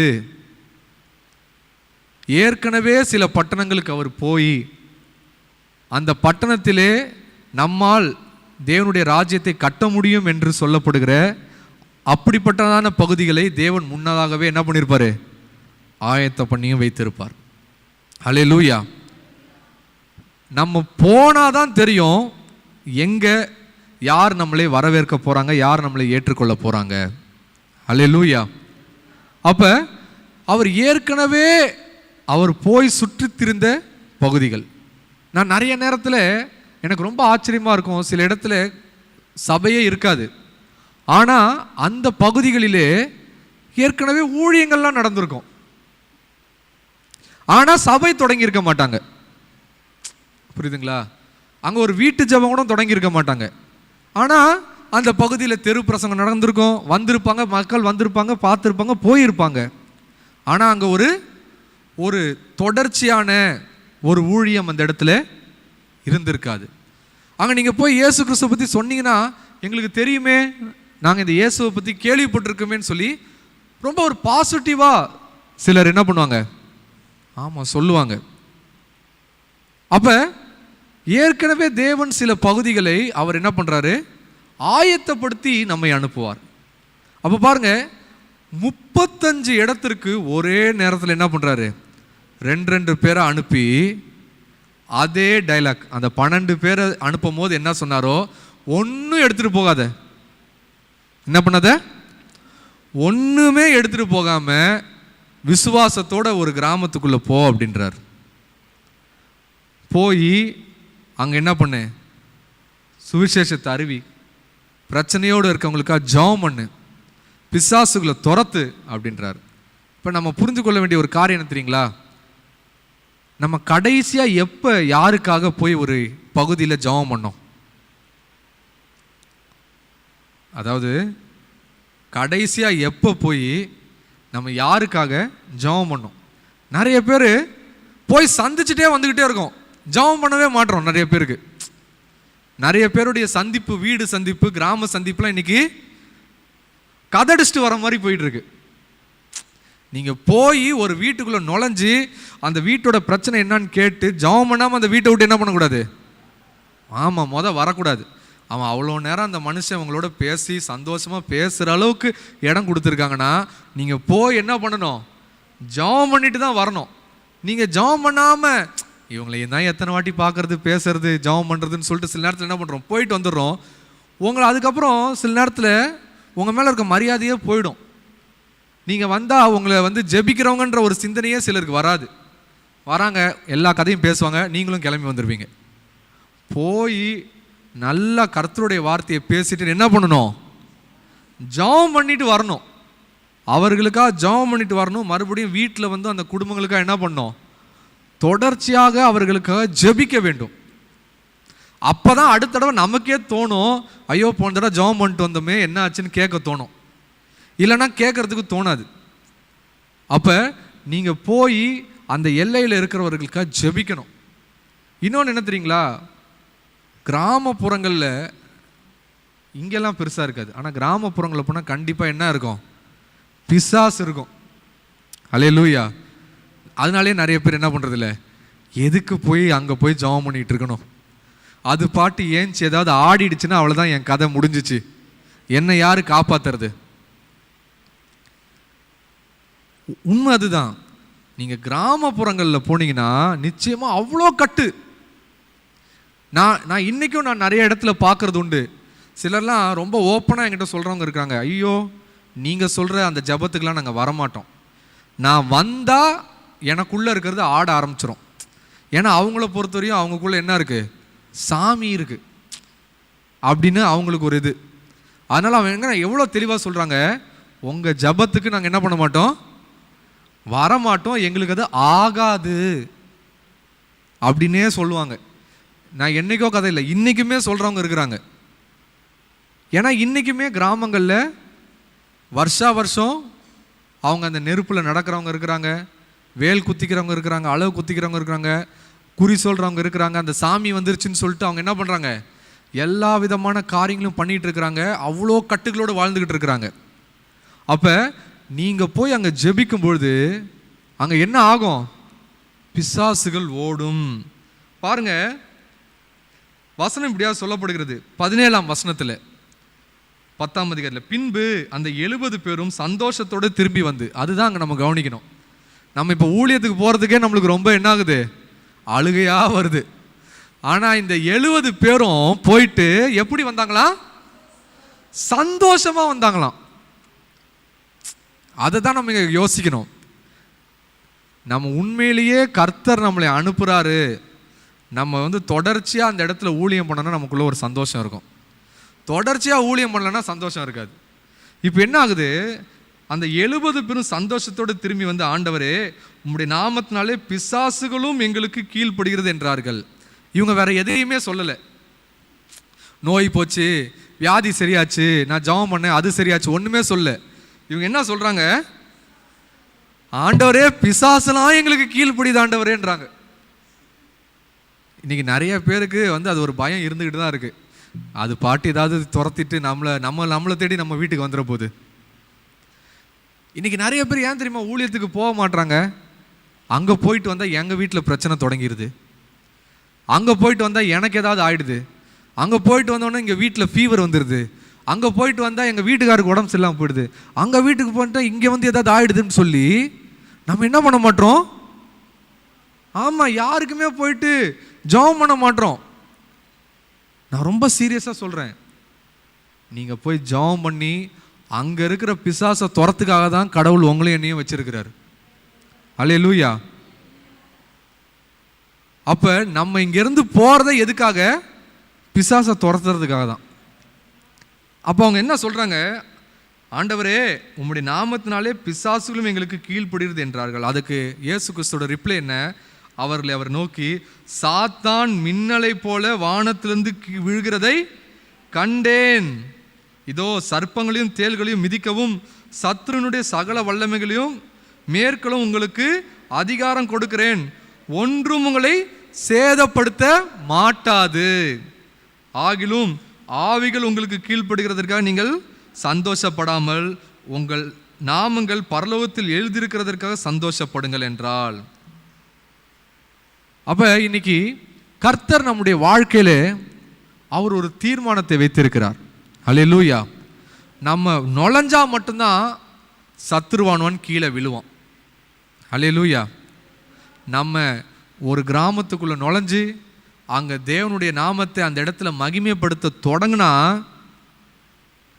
ஏற்கனவே சில பட்டணங்களுக்கு அவர் போய் அந்த பட்டணத்திலே நம்மால் தேவனுடைய ராஜ்யத்தை கட்ட முடியும் என்று சொல்லப்படுகிற அப்படிப்பட்டதான பகுதிகளை தேவன் முன்னதாகவே என்ன பண்ணியிருப்பாரு? ஆயத்த பண்ணியும் வைத்திருப்பார். அல்லேலூயா. நம்ம போனாதான் தெரியும் எங்க யார் நம்மளை வரவேற்க போறாங்க, யார் நம்மளை ஏற்றுக்கொள்ள போறாங்க. அல்லேலூயா. அப்ப அவர் ஏற்கனவே அவர் போய் சுற்றி திரிந்த பகுதிகள். நான் நிறைய நேரத்தில் எனக்கு ரொம்ப ஆச்சரியமா இருக்கும், சில இடத்துல சபையே இருக்காது, ஆனால் அந்த பகுதிகளிலே ஏற்கனவே ஊழியங்கள்லாம் நடந்திருக்கும், ஆனால் சபை தொடங்கியிருக்க மாட்டாங்க. புரியுதுங்களா? அங்கே ஒரு வீட்டு ஜெபம் கூட தொடங்கியிருக்க மாட்டாங்க, ஆனால் அந்த பகுதியில் தெரு பிரசங்கம் நடந்திருக்கும், வந்திருப்பாங்க, மக்கள் வந்திருப்பாங்க, பார்த்துருப்பாங்க, போயிருப்பாங்க. ஆனால் அங்கே ஒரு தொடர்ச்சியான ஒரு ஊழியம் அந்த இடத்துல இருந்திருக்காது. அங்கே நீங்கள் போய் இயேசு கிறிஸ்துவை பற்றி சொன்னீங்கன்னா, எங்களுக்கு தெரியுமே, நாங்கள் இந்த இயேசுவை பற்றி கேள்விப்பட்டிருக்கோமேன்னு சொல்லி ரொம்ப ஒரு பாசிட்டிவாக சிலர் என்ன பண்ணுவாங்க? ஆமாம் சொல்லுவாங்க. அப்போ ஏற்கனவே தேவன் சில பகுதிகளை அவர் என்ன பண்ணுறாரு? ஆயத்தப்படுத்தி நம்மை அனுப்புவார். அப்போ பாருங்க, 35 இடத்திற்கு ஒரே நேரத்தில் என்ன பண்ணுறாரு? 2 பேரை அனுப்பி அதே டைலாக், அந்த 12 பேரை அனுப்பும் போது என்ன சொன்னாரோ, ஒன்றும் எடுத்துகிட்டு போகாத, என்ன பண்ணாத, ஒன்றுமே எடுத்துகிட்டு போகாமல் விசுவாசத்தோட ஒரு கிராமத்துக்குள்ளே போ அப்படின்றார். போய் அங்கே என்ன பண்ணு? சுவிசேஷத்தை அறிவி, பிரச்சனையோடு இருக்கவங்களுக்காக ஜெபம் பண்ணு, பிசாசுகளை துரத்து அப்படின்றார். இப்போ நம்ம புரிந்து கொள்ள வேண்டிய ஒரு காரியம் என்ன தெரியுங்களா? நம்ம கடைசியாக எப்போ யாருக்காக போய் ஒரு பகுதியில் ஜெபம் பண்ணோம்? அதாவது கடைசியாக எப்போ போய் நம்ம யாருக்காக ஜெபம் பண்ணோம்? நிறைய பேர் போய் சந்திச்சுட்டே வந்துக்கிட்டே இருக்கோம், ஜெபம் பண்ணவே மாட்டோம். நிறைய பேருக்கு, நிறைய பேருடைய சந்திப்பு, வீடு சந்திப்பு, கிராம சந்திப்புலாம் இன்னைக்கு கதடிச்சுட்டு வர மாதிரி போயிட்டு இருக்கு. நீங்க போய் ஒரு வீட்டுக்குள்ள நுழைஞ்சு அந்த வீட்டோட பிரச்சனை என்னன்னு கேட்டு ஜெபம் பண்ணாம அந்த வீட்டை விட்டு என்ன பண்ணக்கூடாது? ஆமாம், வரக்கூடாது. அவன் அவ்வளோ நேரம் அந்த மனுஷன் அவங்களோட பேசி சந்தோஷமாக பேசுகிற அளவுக்கு இடம் கொடுத்துருக்காங்கன்னா நீங்கள் போய் என்ன பண்ணணும்? ஜெபம் பண்ணிட்டு தான் வரணும். நீங்கள் ஜெபம் பண்ணாமல் இவங்களை தான் எத்தனை வாட்டி பார்க்குறது, பேசுறது, ஜெபம் பண்ணுறதுன்னு சொல்லிட்டு சில நேரத்தில் என்ன பண்ணுறோம்? போயிட்டு வந்துடுறோம். உங்களை அதுக்கப்புறம் சில நேரத்தில் உங்கள் மேலே இருக்க மரியாதையே போயிடும். நீங்கள் வந்தால் உங்களை ஜெபிக்கிறவங்கன்ற ஒரு சிந்தனையே சிலருக்கு வராது. வராங்க, எல்லா கதையும் பேசுவாங்க, நீங்களும் கிளம்பி வந்துடுவீங்க. போய் நல்லா கர்த்தருடைய வார்த்தையை பேசிட்டு என்ன பண்ணணும்? ஜெபம் பண்ணிட்டு வரணும். அவர்களுக்காக ஜெபம் பண்ணிட்டு வரணும். மறுபடியும் வீட்டில் அந்த குடும்பங்களுக்காக என்ன பண்ணணும்? தொடர்ச்சியாக அவர்களுக்காக ஜெபிக்க வேண்டும். அப்போதான் அடுத்த தடவை நமக்கே தோணும், ஐயோ போன தடவை ஜெபம் பண்ணிட்டு வந்தோமே என்ன ஆச்சுன்னு கேட்க தோணும். இல்லைன்னா கேட்கறதுக்கு தோணாது. அப்போ நீங்கள் போய் அந்த எல்லையில் இருக்கிறவர்களுக்காக ஜெபிக்கணும். இன்னொன்று என்ன தெரியுங்களா? கிராமப்புறங்களில் இங்கெல்லாம் பெருசாக இருக்காது, ஆனால் கிராமப்புறங்களில் போனால் கண்டிப்பாக என்ன இருக்கும்? பிசாசு இருக்கும். அல்லேலூயா. அதனாலே நிறைய பேர் என்ன பண்ணுறதில்ல, எதுக்கு போய் அங்கே போய் ஜெபம் பண்ணிகிட்டு இருக்கணும், அது பாட்டு ஏஞ்சி ஏதாவது ஆடிடுச்சுன்னா அவ்வளோதான், என் கதை முடிஞ்சிச்சு, என்னை யார் காப்பாற்றுறது? உண்மை அதுதான். நீங்கள் கிராமப்புறங்களில் போனீங்கன்னா நிச்சயமாக அவ்வளோ கட்டு. நான் இன்றைக்கும் நிறைய இடத்துல பார்க்குறது உண்டு. சிலர்லாம் ரொம்ப ஓப்பனாக என்கிட்ட சொல்கிறவங்க இருக்காங்க, ஐயோ நீங்கள் சொல்கிற அந்த ஜபத்துக்கெலாம் நாங்கள் வரமாட்டோம், நான் வந்தால் எனக்குள்ளே இருக்கிறது ஆட ஆரம்பிச்சிடும். ஏன்னா அவங்கள பொறுத்தவரையும் அவங்களுக்குள்ளே என்ன இருக்குது? சாமி இருக்குது அப்படின்னு அவங்களுக்கு ஒரு இது. அதனால் அவங்க எங்கே எவ்வளோ தெளிவாக சொல்கிறாங்க, உங்கள் ஜபத்துக்கு நாங்கள் என்ன பண்ண மாட்டோம்? வரமாட்டோம், எங்களுக்கு அது ஆகாது அப்படின்னே சொல்லுவாங்க. நான் என்னைக்கோ கதை இல்லை, இன்றைக்குமே சொல்கிறவங்க இருக்கிறாங்க. ஏன்னா இன்றைக்குமே கிராமங்களில் வருஷம் அவங்க அந்த நெருப்பில் நடக்கிறவங்க இருக்கிறாங்க, வேல் குத்திக்கிறவங்க இருக்கிறாங்க, அளவு குத்திக்கிறவங்க இருக்கிறாங்க, குறி சொல்கிறவங்க இருக்கிறாங்க. அந்த சாமி வந்துருச்சுன்னு சொல்லிட்டு அவங்க என்ன பண்ணுறாங்க? எல்லா விதமான காரியங்களும் பண்ணிகிட்டு இருக்கிறாங்க, அவ்வளோ கட்டுகளோடு வாழ்ந்துக்கிட்டு இருக்கிறாங்க. அப்போ நீங்கள் போய் அங்கே ஜெபிக்கும் பொழுது அங்கே என்ன ஆகும்? பிசாசுகள் ஓடும். பாருங்க, வசனம் இப்படியா சொல்லப்படுகிறது 17ஆம் வசனத்தில் 10ஆம் அதிகாரத்தில், பின்பு அந்த 70 பேரும் சந்தோஷத்தோடு திரும்பி வந்து, அதுதான் அங்கே நம்ம கவனிக்கணும். நம்ம இப்போ ஊழியத்துக்கு போகிறதுக்கே நம்மளுக்கு ரொம்ப என்ன ஆகுது? அழுகையாக வருது. ஆனால் இந்த 70 பேரும் போயிட்டு எப்படி வந்தாங்களாம்? சந்தோஷமாக வந்தாங்களாம். அதை தான் நம்ம இங்கே யோசிக்கணும். நம்ம உண்மையிலேயே கர்த்தர் நம்மளை அனுப்புகிறாரு, நம்ம தொடர்ச்சியாக அந்த இடத்துல ஊழியம் பண்ணோன்னா நமக்குள்ள ஒரு சந்தோஷம் இருக்கும். தொடர்ச்சியாக ஊழியம் பண்ணலன்னா சந்தோஷம் இருக்காது. இப்போ என்ன ஆகுது? அந்த 70 பேரும் சந்தோஷத்தோடு திரும்பி வந்து, ஆண்டவரே உம்முடைய நாமத்தினாலே பிசாசுகளும் எங்களுக்கு கீழ்ப்படுகிறது என்றார்கள். இவங்க வேற எதையுமே சொல்லலை. நோய் போச்சு, வியாதி சரியாச்சு, நான் ஜெபம் பண்ணேன் அது சரியாச்சு, ஒன்றுமே சொல்ல. இவங்க என்ன சொல்கிறாங்க? ஆண்டவரே பிசாசுலாம் எங்களுக்கு கீழ்ப்படிது ஆண்டவரேன்றாங்க. இன்றைக்கி நிறைய பேருக்கு அது ஒரு பயம் இருந்துக்கிட்டு தான் இருக்குது. அது பாட்டு ஏதாவது துரத்திட்டு நம்மளை தேடி நம்ம வீட்டுக்கு வந்துட போகுது. இன்றைக்கி நிறைய பேர் ஏன் தெரியுமா ஊழியத்துக்கு போக மாட்டாங்க? அங்கே போயிட்டு வந்தால் எங்கள் வீட்டில் பிரச்சனை தொடங்கிடுது, அங்கே போயிட்டு வந்தால் எனக்கு ஏதாவது ஆயிடுது, அங்கே போயிட்டு வந்தோடனே இங்கே வீட்டில் ஃபீவர் வந்துடுது, அங்கே போயிட்டு வந்தால் எங்கள் வீட்டுக்காருக்கு உடம்பு சரியில்லாமல் போயிடுது, அங்கே வீட்டுக்கு போயிட்டா இங்கே ஏதாவது ஆயிடுதுன்னு சொல்லி நம்ம என்ன பண்ண மாட்டோம்? ஆமாம், யாருக்குமே போயிட்டு ஜெபம் பண்ண மாட்டோம். நான் ரொம்ப சீரியஸாக சொல்கிறேன், நீங்கள் போய் ஜெபம் பண்ணி அங்கே இருக்கிற பிசாசை துரத்துக்காக தான் கடவுள் உங்களையும் என்னையும் வச்சிருக்கிறார். அல்லேலூயா. அப்போ நம்ம இங்கேருந்து போகிறத எதுக்காக? பிசாசை துரத்துறதுக்காக தான். அப்போ அவங்க என்ன சொல்கிறாங்க? ஆண்டவரே உம்முடைய நாமத்தினாலே பிசாசுகளும் எங்களுக்கு கீழ்ப்படுகிறது என்றார்கள். அதுக்கு இயேசு கிறிஸ்துவோட ரிப்ளை என்ன? அவர் நோக்கி, சாத்தான் மின்னலை போல வானத்திலிருந்து விழுகிறதை கண்டேன், இதோ சர்ப்பங்களையும் தேள்களையும் மிதிக்கவும் சத்துருனுடைய சகல வல்லமைகளையும் மேற்கொள்ளும் உங்களுக்கு அதிகாரம் கொடுக்கிறேன், ஒன்றும் உங்களை சேதப்படுத்த மாட்டாது. ஆகிலும் ஆவிகள் உங்களுக்கு கீழ்ப்படுகிறதற்காக நீங்கள் சந்தோஷப்படாமல் உங்கள் நாமங்கள் பரலோகத்தில் எழுதியிருக்கிறதற்காக சந்தோஷப்படுங்கள் என்றால். அப்ப இன்னைக்கு கர்த்தர் நம்முடைய வாழ்க்கையில அவர் ஒரு தீர்மானத்தை வைத்திருக்கிறார். அல்லேலூயா. நம்ம நுழைஞ்சா மட்டும்தான் சத்துருவானவன் கீழே விழுவான். அல்லேலூயா. நம்ம ஒரு கிராமத்துக்குள்ள நுழைஞ்சு அங்க தேவனுடைய நாமத்தை அந்த இடத்துல மகிமைப்படுத்த தொடங்கினா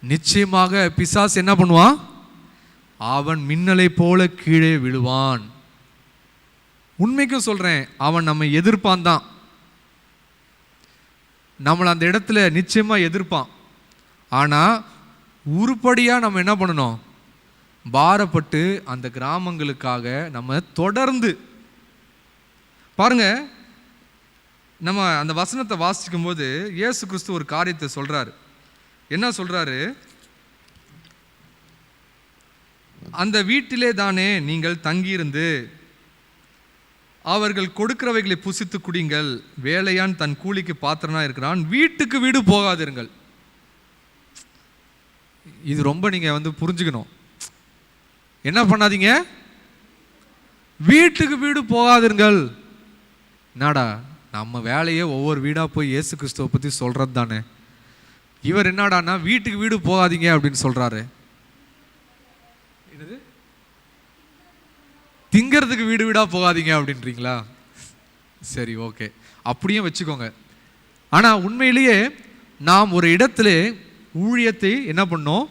நிச்சயமாக பிசாசு என்ன பண்ணுவான்? அவன் மின்னலை போல கீழே விழுவான். உண்மைக்கும் சொல்றேன், அவன் நம்ம எதிர்ப்பான் தான், நம்மளை அந்த இடத்துல நிச்சயமா எதிர்ப்பான். ஆனா உருப்படியா நம்ம என்ன பண்ணணும்? பாரப்பட்டு அந்த கிராமங்களுக்காக நம்ம தொடர்ந்து பாருங்க. நம்ம அந்த வசனத்தை வாசிக்கும் போது இயேசு கிறிஸ்து ஒரு காரியத்தை சொல்றாரு. என்ன சொல்றாரு? அந்த வீட்டிலே தானே நீங்கள் தங்கியிருந்து அவர்கள் கொடுக்கிறவைகளை புசித்து குடிங்கள், வேலையான் தன் கூலிக்கு பாத்திரனா இருக்கிறான், வீட்டுக்கு வீடு போகாதிருங்கள். இது ரொம்ப நீங்க புரிஞ்சுக்கணும். என்ன பண்ணாதீங்க? வீட்டுக்கு வீடு போகாதிருங்கள். என்னடா நம்ம வேலையே ஒவ்வொரு வீடா போய் இயேசு கிறிஸ்துவை பத்தி சொல்றது தானே. இவர் என்னடான்னா வீட்டுக்கு வீடு போகாதீங்க அப்படின்னு சொல்றாரு. என்னது? திங்கிறதுக்கு வீடு வீடா போகாதீங்க அப்படின்றீங்களா? சரி, ஓகே, அப்படியே வச்சுக்கோங்க. ஆனா உண்மையிலேயே நாம் ஒரு இடத்துல ஊழியத்தை என்ன பண்ணோம்?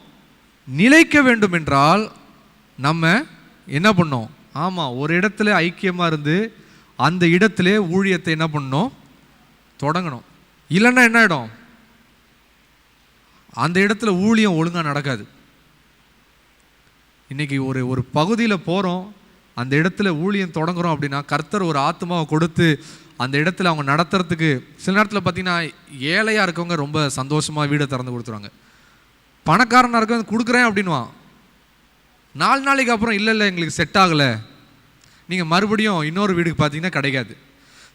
நிலைக்க வேண்டும் என்றால் நம்ம என்ன பண்ணோம்? ஆமா, ஒரு இடத்துல ஐக்கியமா இருந்து அந்த இடத்துல ஊழியத்தை என்ன பண்ணணும்? தொடங்கணும். இல்லைன்னா என்ன ஆயிடும்? அந்த இடத்துல ஊழியம் ஒழுங்கா நடக்காது. இன்னைக்கு ஒரு பகுதியில் போறோம், அந்த இடத்துல ஊழியம் தொடங்குறோம் அப்படின்னா கர்த்தர் ஒரு ஆத்மாவை கொடுத்து அந்த இடத்துல அவங்க நடத்துறதுக்கு சில நேரத்தில் பார்த்தீங்கன்னா ஏழையாக இருக்கவங்க ரொம்ப சந்தோஷமாக வீடை திறந்து கொடுத்துருவாங்க. பணக்காரனாக இருக்க கொடுக்குறேன் அப்படின்வான். 4 நாளைக்கு அப்புறம் இல்லை எங்களுக்கு செட் ஆகலை, நீங்கள் மறுபடியும் இன்னொரு வீடுக்கு பார்த்தீங்கன்னா கிடைக்காது.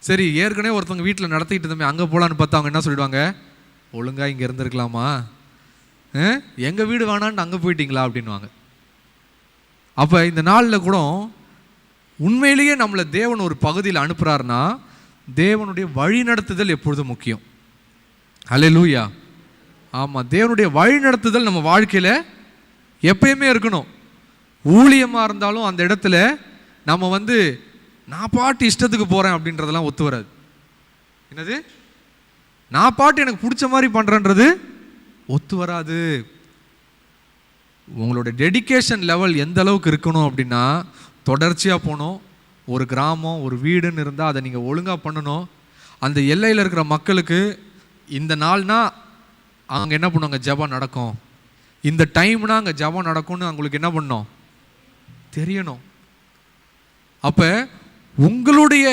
சரி, ஏற்கனவே ஒருத்தவங்க வீட்டில் நடத்திக்கிட்டு இருந்தோமே அங்கே போகலான்னு பார்த்தா அவங்க என்ன சொல்லிடுவாங்க? ஒழுங்காக இங்கே இருந்திருக்கலாமா, எங்கள் வீடு வேணான்னு அங்கே போயிட்டீங்களா அப்படின்வாங்க. அப்போ இந்த நாளில் கூட உண்மையிலேயே நம்மளை தேவன் ஒரு பகுதியில் அனுப்புகிறாருன்னா தேவனுடைய வழி நடத்துதல் எப்பொழுதும் முக்கியம். அல்லேலூயா. ஆமாம், தேவனுடைய வழி நடத்துதல் நம்ம வாழ்க்கையில் எப்பயுமே இருக்கணும். ஊழியமாக இருந்தாலும் அந்த இடத்துல நம்ம நான் பாட்டு இஷ்டத்துக்கு போகிறேன் அப்படின்றதெல்லாம் ஒத்து வராது. என்னது? நான் பாட்டு எனக்கு பிடிச்ச மாதிரி பண்ணுறேன்றது ஒத்து வராது. உங்களோட டெடிகேஷன் லெவல் எந்த அளவுக்கு இருக்கணும் அப்படின்னா தொடர்ச்சியாக போகணும். ஒரு கிராமம் ஒரு வீடுன்னு இருந்தால் அதை நீங்கள் ஒழுங்காக பண்ணணும். அந்த எல்லையில் இருக்கிற மக்களுக்கு இந்த நாள்னா அங்கே என்ன பண்ணுவாங்க? ஜெபம் நடக்கும். இந்த டைம்னா அங்கே ஜெபம் நடக்கும்னு அவங்களுக்கு என்ன பண்ணணும்? தெரியணும். அப்போ உங்களுடைய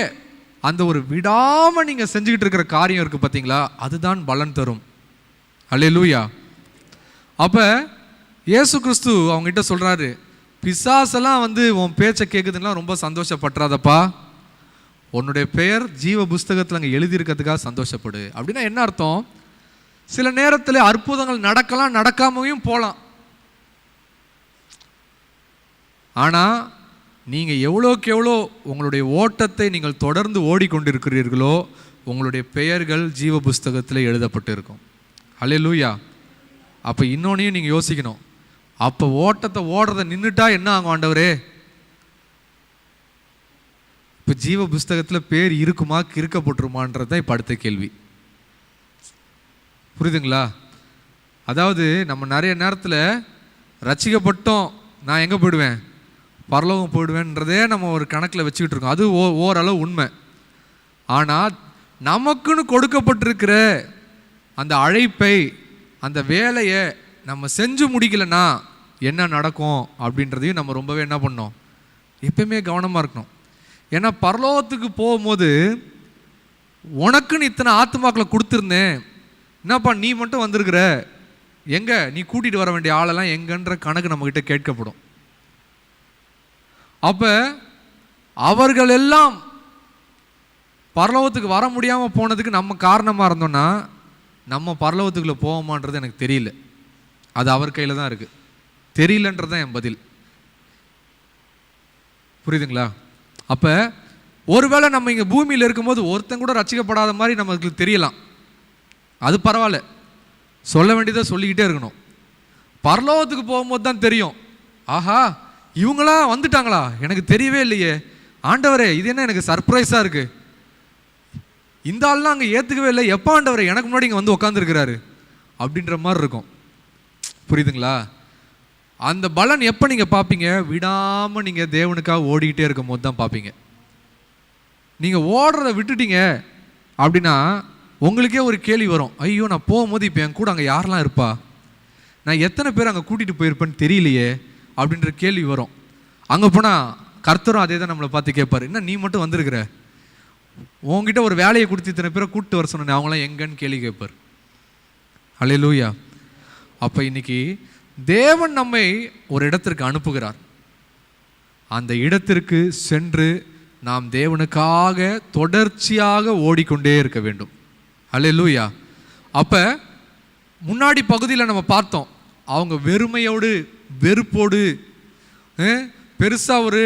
அந்த ஒரு விடாமல் நீங்கள் செஞ்சுக்கிட்டு இருக்கிற காரியம் இருக்குது பார்த்தீங்களா, அதுதான் பலன் தரும். அல்லேலூயா. அப்போ இயேசு கிறிஸ்து அவங்ககிட்ட சொல்கிறாரு, பிசாசெல்லாம் உன் பேச்சை கேட்குதுன்னா ரொம்ப சந்தோஷப்படுறாதப்பா, உன்னுடைய பெயர் ஜீவ புஸ்தகத்தில் அங்கே எழுதியிருக்கிறதுக்காக சந்தோஷப்படு. அப்படின்னா என்ன அர்த்தம்? சில நேரத்தில் அற்புதங்கள் நடக்கலாம், நடக்காமையும் போகலாம். ஆனால் நீங்கள் எவ்வளோக்கு எவ்வளோ உங்களுடைய ஓட்டத்தை நீங்கள் தொடர்ந்து ஓடிக்கொண்டிருக்கிறீர்களோ உங்களுடைய பெயர்கள் ஜீவ புஸ்தகத்தில் எழுதப்பட்டு இருக்கும். அல்லேலூயா. அப்போ இன்னொன்னையும் நீங்கள் யோசிக்கணும். அப்போ ஓட்டத்தை ஓடுறதை நின்றுட்டா என்ன ஆகும் ஆண்டவரே? இப்போ ஜீவ புஸ்தகத்தில் பேர் இருக்குமா கிறுக்கப்பட்டுருமான்றதான் இப்போ அடுத்த கேள்வி. புரியுதுங்களா? அதாவது நம்ம நிறைய நேரத்தில் ரட்சிக்கப்பட்டோம், நான் எங்கே போயிடுவேன்? பரலோகம் போயிடுவேன்றதே நம்ம ஒரு கணக்கில் வச்சுக்கிட்டு இருக்கோம். அது ஓரளவு உண்மை. ஆனால் நமக்குன்னு கொடுக்கப்பட்டிருக்கிற அந்த அழைப்பை அந்த வேலையை நம்ம செஞ்சு முடிக்கலைன்னா என்ன நடக்கும் அப்படின்றதையும் நம்ம ரொம்பவே என்ன பண்ணோம்? எப்பயுமே கவனமாக இருக்கணும். ஏன்னா பரலோகத்துக்கு போகும்போது உனக்குன்னு இத்தனை ஆத்மாக்களை கொடுத்துருந்தேன், என்னப்பா நீ மட்டும் வந்திருக்கிற, எங்கே நீ கூட்டிகிட்டு வர வேண்டிய ஆளெல்லாம் எங்கன்ற கணக்கு நம்மக்கிட்ட கேட்கப்படும். அப்போ அவர்கள் எல்லாம் பரலோகத்துக்கு வர முடியாமல் போனதுக்கு நம்ம காரணமாக இருந்தோம்னா நம்ம பரலோகத்துக்குள்ளே போவோமான்றது எனக்கு தெரியல. அது அவர் கையில் தான் இருக்குது. தெரியலன்றது தான் என் பதில். புரியுதுங்களா? அப்போ ஒருவேளை நம்ம இங்கே பூமியில் இருக்கும்போது ஒருத்தன் கூட ரட்சிக்கப்படாத மாதிரி நமக்கு தெரியலாம். அது பரவாயில்ல, சொல்ல வேண்டியதை சொல்லிக்கிட்டே இருக்கணும். பரலோகத்துக்கு போகும்போது தான் தெரியும், ஆஹா இவங்களா வந்துட்டாங்களா, எனக்கு தெரியவே இல்லையே, ஆண்டவரே இது என்ன எனக்கு சர்ப்ரைஸாக இருக்குது, இந்த ஆள்லாம் அங்கே ஏற்றுக்கவே இல்லை, எப்போ ஆண்டவரே எனக்கு முன்னாடி இங்கே வந்து உட்காந்துருக்கிறாரு அப்படின்ற மாதிரி இருக்கும். புரியுதுங்களா? அந்த பலன் எப்போ நீங்கள் பார்ப்பீங்க? விடாமல் நீங்கள் தேவனுக்காக ஓடிக்கிட்டே இருக்கும் போது தான் பார்ப்பீங்க. நீங்கள் ஓடுறத விட்டுட்டீங்க அப்படின்னா உங்களுக்கே ஒரு கேள்வி வரும், ஐயோ நான் போகும்போது இப்போ என் கூட அங்கே யாரெல்லாம் இருப்பா, நான் எத்தனை பேர் அங்கே கூட்டிகிட்டு போயிருப்பேன்னு தெரியலையே அப்படின்ற கேள்வி வரும். அங்கே போனால் கர்த்தரும் அதே தான் நம்மளை பார்த்து கேட்பார், என்ன நீ மட்டும் வந்திருக்கிற, உங்ககிட்ட ஒரு வேலையை கொடுத்து இத்தனை பேரை கூப்பிட்டு வர சொன்னேன், அவங்களாம் எங்கன்னு கேள்வி கேட்பார். அல்லேலூயா. அப்போ இன்னைக்கு தேவன் நம்மை ஒரு இடத்திற்கு அனுப்புகிறார். அந்த இடத்திற்கு சென்று நாம் தேவனுக்காக தொடர்ச்சியாக ஓடிக்கொண்டே இருக்க வேண்டும். அல்லேலூயா. அப்போ முன்னாடி பகுதியில் நம்ம பார்த்தோம், அவங்க வெறுமையோடு வெறுப்போடு பெருசாக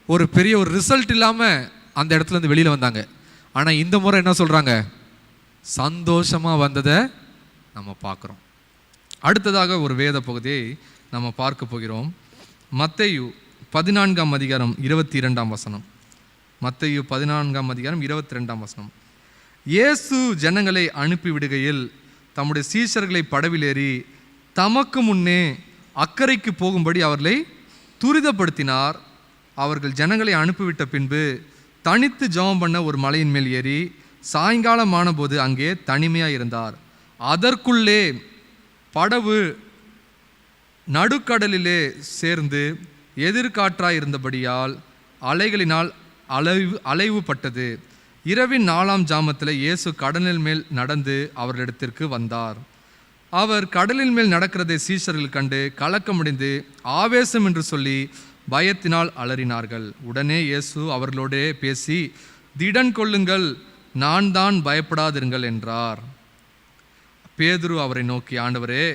ஒரு பெரிய ஒரு ரிசல்ட் இல்லாமல் அந்த இடத்துல இருந்து வெளியில் வந்தாங்க. ஆனால் இந்த முறை என்ன சொல்கிறாங்க? சந்தோஷமாக வந்ததை நம்ம பார்க்குறோம். அடுத்ததாக ஒரு வேத பகுதியை நம்ம பார்க்க போகிறோம். மத்தேயு 14:22. மத்தேயு 14:22. இயேசு ஜனங்களை அனுப்பிவிடுகையில் தம்முடைய சீஷர்களை படவில் ஏறி தமக்கு முன்னே அக்கறைக்கு போகும்படி அவர்களை துரிதப்படுத்தினார். அவர்கள் ஜனங்களை அனுப்பிவிட்ட பின்பு தனித்து ஜெபம் பண்ண ஒரு மலையின் மேல் ஏறி சாயங்காலமான போது அங்கே தனிமையாக இருந்தார். அதற்குள்ளே படவு நடுக்கடலிலே சேர்ந்து எதிர்காற்றாய் இருந்தபடியால் அலைகளினால் அலைவுபட்டது. இரவின் 4ஆம் ஜாமத்தில் இயேசு கடலின் மேல் நடந்து அவர்களிடத்திற்கு வந்தார். அவர் கடலின் மேல் நடக்கிறதை சீஷர்கள் கண்டு கலக்கமடைந்து ஆவேசம் என்று சொல்லி பயத்தினால் அலறினார்கள். உடனே இயேசு அவர்களோடே பேசி, திடன் கொள்ளுங்கள், நான் தான், பயப்படாதிருங்கள் என்றார். பேதுரு அவரை நோக்கி, ஆண்டவரே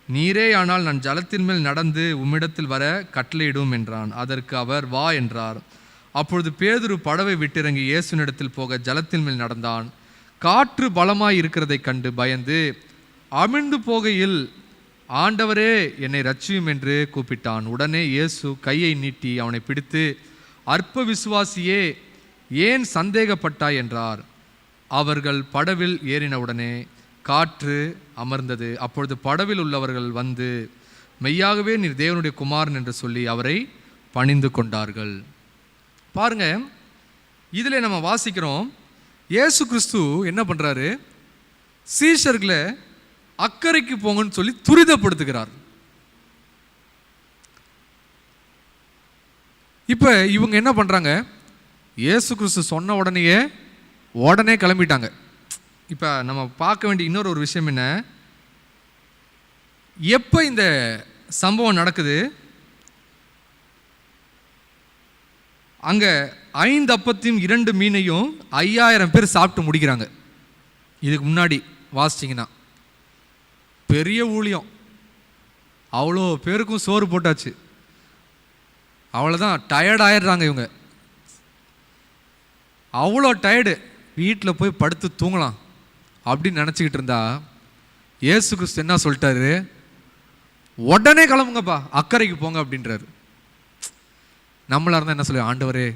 நீரே ஆனால் நான் ஜலத்தின் மேல் நடந்து உம்மிடத்தில் வர கட்டளையிடும் என்றான். அதற்கு அவர், வா என்றார். அப்பொழுது பேதுரு படவை விட்டிறங்கி இயேசுனிடத்தில் போக ஜலத்தின் மேல் நடந்தான். காற்று பலமாய் இருக்கிறதை கண்டு பயந்து அமிழ்ந்து போகையில், ஆண்டவரே என்னை ரட்சியும் என்று கூப்பிட்டான். உடனே இயேசு கையை நீட்டி அவனை பிடித்து, அற்ப விசுவாசியே ஏன் சந்தேகப்பட்டாய் என்றார். அவர்கள் படவில் ஏறினவுடனே காற்று அமர்ந்தது. அப்பொழுது படவில் உள்ளவர்கள் வந்து, மெய்யாகவே நீர் தேவனுடைய குமாரன் என்று சொல்லி அவரை பணிந்து கொண்டார்கள். பாருங்க, இதில் நம்ம வாசிக்கிறோம், இயேசு கிறிஸ்து என்ன பண்ணுறாரு? சீஷர்களை அக்கறைக்கு போங்கன்னு சொல்லி துரிதப்படுத்துகிறார். இப்போ இவங்க என்ன பண்ணுறாங்க? இயேசு கிறிஸ்து சொன்ன உடனே கிளம்பிட்டாங்க. இப்போ நம்ம பார்க்க வேண்டிய இன்னொரு விஷயம் என்ன, எப்போ இந்த சம்பவம் நடக்குது? அங்கே 5 அப்பத்தையும் 2 மீனையும் 5000 பேர் சாப்பிட்டு முடிக்கிறாங்க. இதுக்கு முன்னாடி வாசிச்சிங்கன்னா பெரிய ஊழியம், அவ்வளோ பேருக்கும் சோறு போட்டாச்சு, அவ்வளோதான், டயர்ட் ஆயிடுறாங்க இவங்க. அவ்வளோ டயர்டு, வீட்டில் போய் படுத்து தூங்கலாம் அப்படின்னு நினச்சிக்கிட்டு இருந்தா இயேசு கிறிஸ்து என்ன சொல்லிட்டாரு? உடனே கிளம்புங்கப்பா, அக்கறைக்கு போங்க அப்படின்றாரு. நம்மளாக இருந்தால் என்ன சொல்லி, ஆண்டவரே